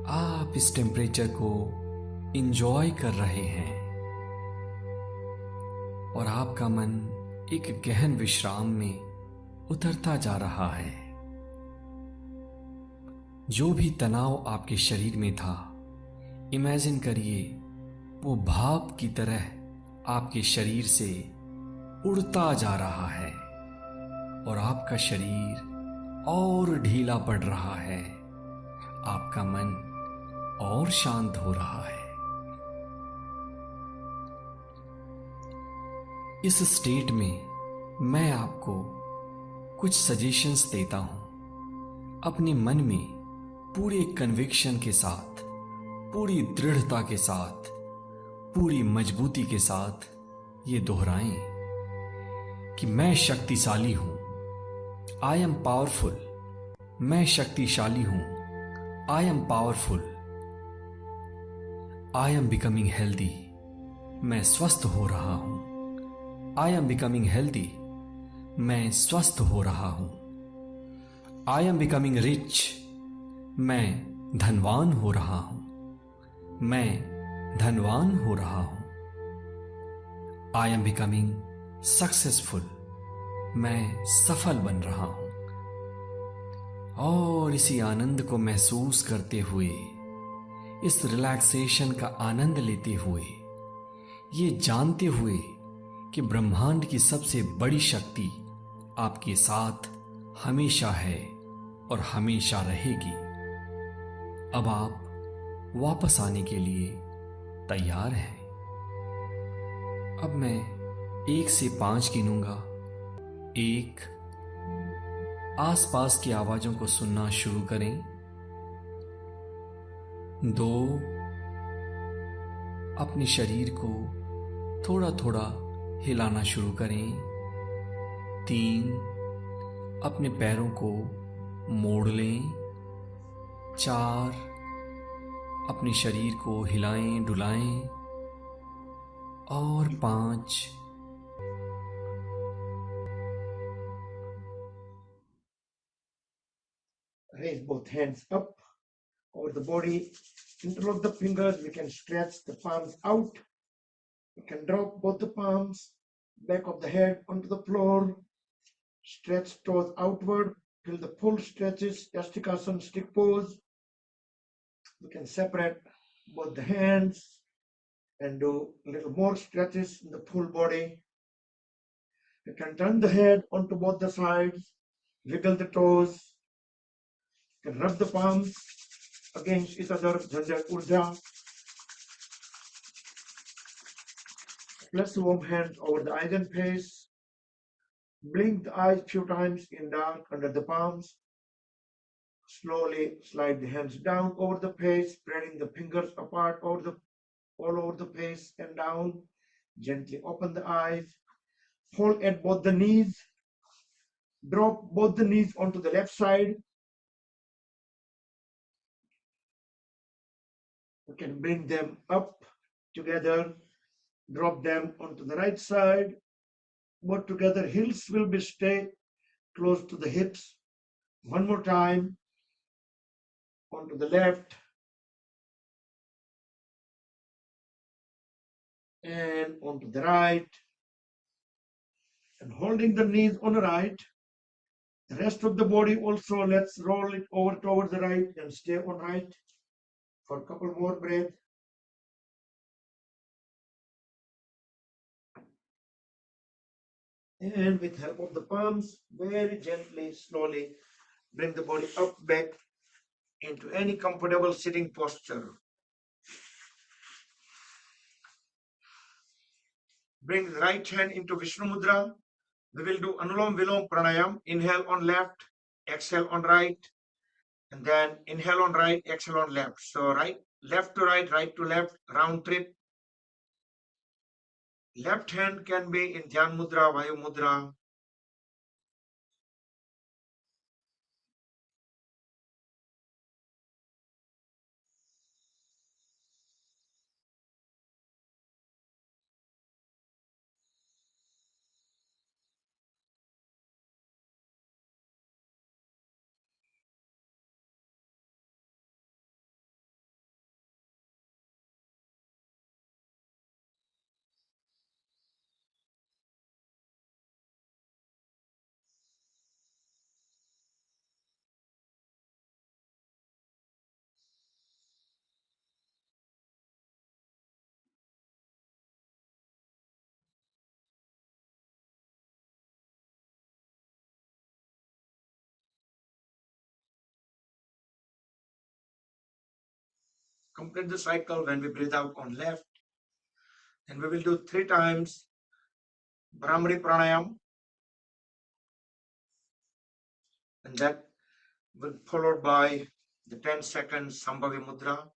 आप इस टेम्परेचर को इंजॉय कर रहे हैं और आपका मन एक गहन विश्राम में उतरता जा रहा है। जो भी तनाव आपके शरीर में था, इमेजिन करिए वो भाप की तरह आपके शरीर से उड़ता जा रहा है और आपका शरीर और ढीला पड़ रहा है। आपका मन और शांत हो रहा है। इस स्टेट में मैं आपको कुछ सजेशंस देता हूं। अपने मन में पूरे कन्विक्शन के साथ, पूरी दृढ़ता के साथ, पूरी मजबूती के साथ ये दोहराएं कि मैं शक्तिशाली हूं। I am powerful. मैं शक्तिशाली हूं। I am powerful. I am becoming healthy. मैं स्वस्थ हो रहा हूं। I am becoming healthy. मैं स्वस्थ हो रहा हूं। I am becoming rich. मैं धनवान हो रहा हूं। मैं धनवान हो रहा हूं। I am becoming successful. मैं सफल बन रहा हूं। और इसी आनंद को महसूस करते हुए, इस रिलैक्सेशन का आनंद लेते हुए, ये जानते हुए कि ब्रह्मांड की सबसे बड़ी शक्ति आपके साथ हमेशा है और हमेशा रहेगी, अब आप वापस आने के लिए तैयार हैं। अब मैं 1 से 5 गिनूंगा। 1, आसपास की आवाजों को सुनना शुरू करें। 2, अपने शरीर को थोड़ा थोड़ा हिलाना शुरू करें। 3, अपने पैरों को मोड़ लें। 4, अपने शरीर को हिलाएं डुलाएं। और 5, Raise both hands up over the body. Interlock the fingers. We can stretch the palms out. You can drop both the palms, back of the head onto the floor. Stretch toes outward till the full stretches, Yastikasana stick pose. We can separate both the hands and do a little more stretches in the full body. You can turn the head onto both the sides, wiggle the toes. You can rub the palms against each other, Jhanjhar Urja. Place warm hand over the eyes and face. Blink the eyes few times in dark under the palms. Slowly slide the hands down over the face, spreading the fingers apart all over the face and down. Gently open the eyes. Hold at both the knees. Drop both the knees onto the left side. You can bring them up together. Drop them onto the right side. Both together. Heels will be stay close to the hips. One more time. Onto the left. And onto the right. And holding the knees on the right. The rest of the body also, let's roll it over toward the right and stay on right for a couple more breaths. And with help of the palms, very gently, slowly, bring the body up back into any comfortable sitting posture. Bring the right hand into Vishnu Mudra. We will do Anulom Vilom Pranayam. Inhale on left, exhale on right, and then inhale on right, exhale on left. So left to right, right to left, round trip. Left hand can be in Dhyan Mudra, Vayu Mudra. Complete the cycle when we breathe out on left. And we will do 3 times Brahmari Pranayam. And that will be followed by the 10 seconds Sambhavi Mudra.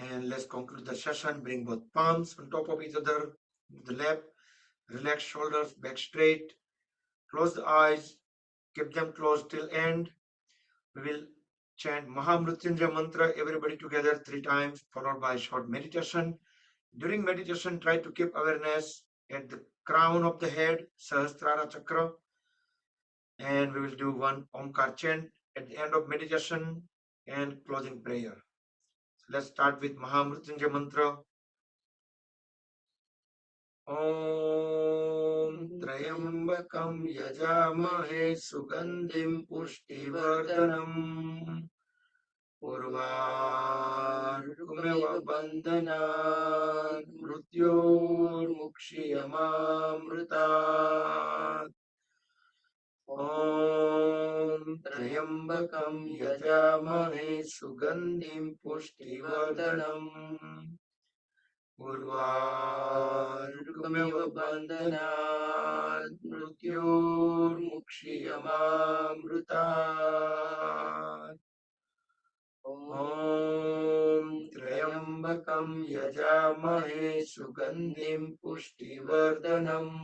And let's conclude the session. Bring both palms on top of each other, the lap, relax shoulders, back straight. Close the eyes, keep them closed till end. We will chant Mahamrutyunjaya mantra, everybody together 3 times, followed by short meditation. During meditation, try to keep awareness at the crown of the head, Sahasrara Chakra. And we will do one Omkar chant at the end of meditation and closing prayer. So let's start with Mahamrutyunjaya mantra. ॐ त्र्यम्बकं यजामहे सुगन्धिं पुष्टिवर्धनम् उर्वारुकमिव बन्धनात् मृत्योर्मुक्षीयमामृतात् ॐ त्र्यम्बकं यजामहे सुगन्धिं पुष्टिवर्धनम् पूर्वारुकमिव बन्धनात् मृत्योर्मुक्षीयमामृतात् ॐ त्र्यम्बकं यजामहे सुगन्धिं पुष्टिवर्धनम्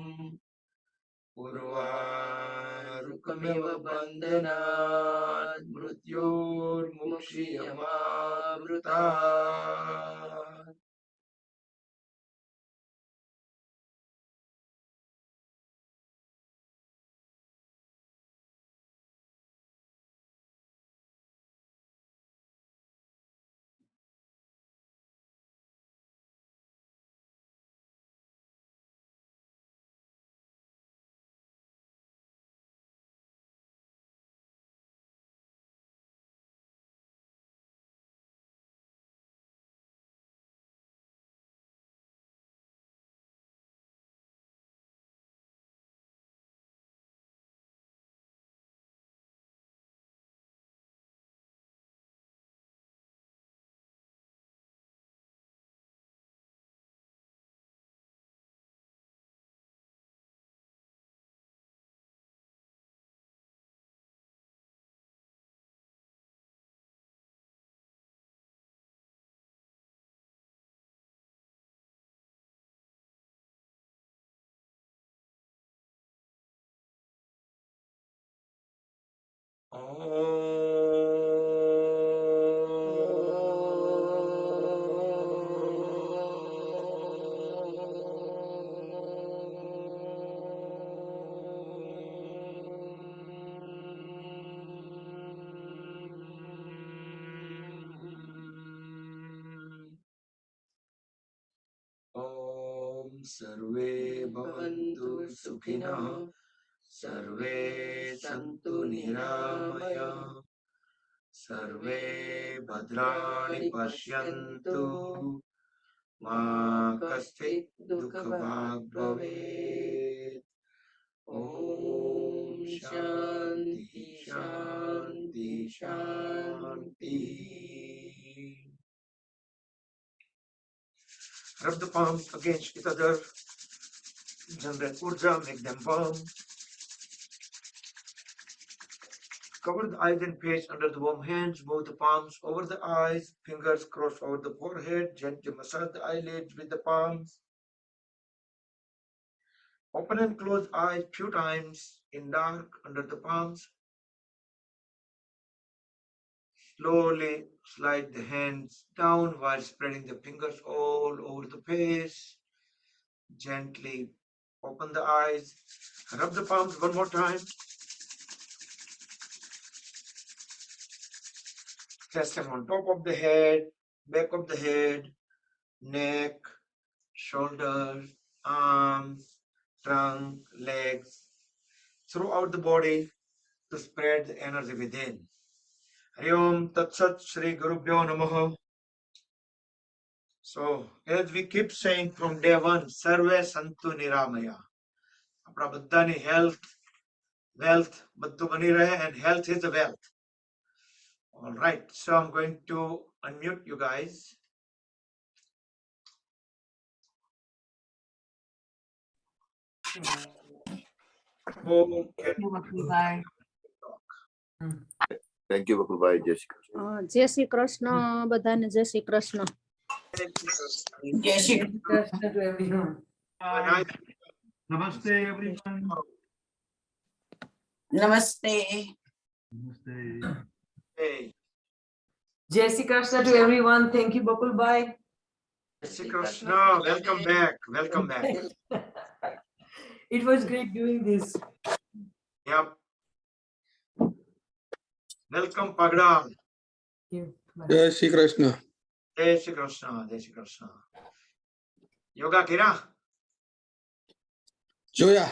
पूर्वारुकमिव बन्धनात् मृत्योर्मुक्षीयमामृतात् ॐ सर्वे भवन्तु सुखिनः सर्वे सन्तु निरामयाः सर्वे भद्राणि पश्यन्तु मा कश्चित् दुःखभाग् भवेत् ॐ शान्ति शान्ति शान्तिः. Rub the palms against each other, generate urja, make them warm. Cover the eyes and face under the warm hands, move the palms over the eyes, fingers crossed over the forehead, gently massage the eyelids with the palms. Open and close eyes few times in dark under the palms. Slowly slide the hands down while spreading the fingers all over the face. Gently open the eyes, rub the palms one more time. Place them on top of the head, back of the head, neck, shoulders, arms, trunk, legs, throughout the body to spread the energy within. Hari Om Tat Sat Shri Gurubhyo Namaha. So, as we keep saying from day one, Sarve Santu Niramaya. Apna badani health, wealth, baddu bani rahe, and health is the wealth. All right, so I'm going to unmute you guys. Thank you, Bakulbhai. Jai Shri Krishna. જય શ્રી કૃષ્ણ બધાને જય શ્રી કૃષ્ણ. જય Shri Krishna to everyone. Namaste, everyone. નમસ્તે. Namaste. Hey, Jai Shri Krishna to everyone. Thank you, Bakulbhai. Jai Shri Krishna, welcome back, welcome back. It was great doing this. Yep. Welcome, Pagdal. Jai Shri Krishna. Jai Shri Krishna, Jai Shri Krishna. Yoga Kira? Joya.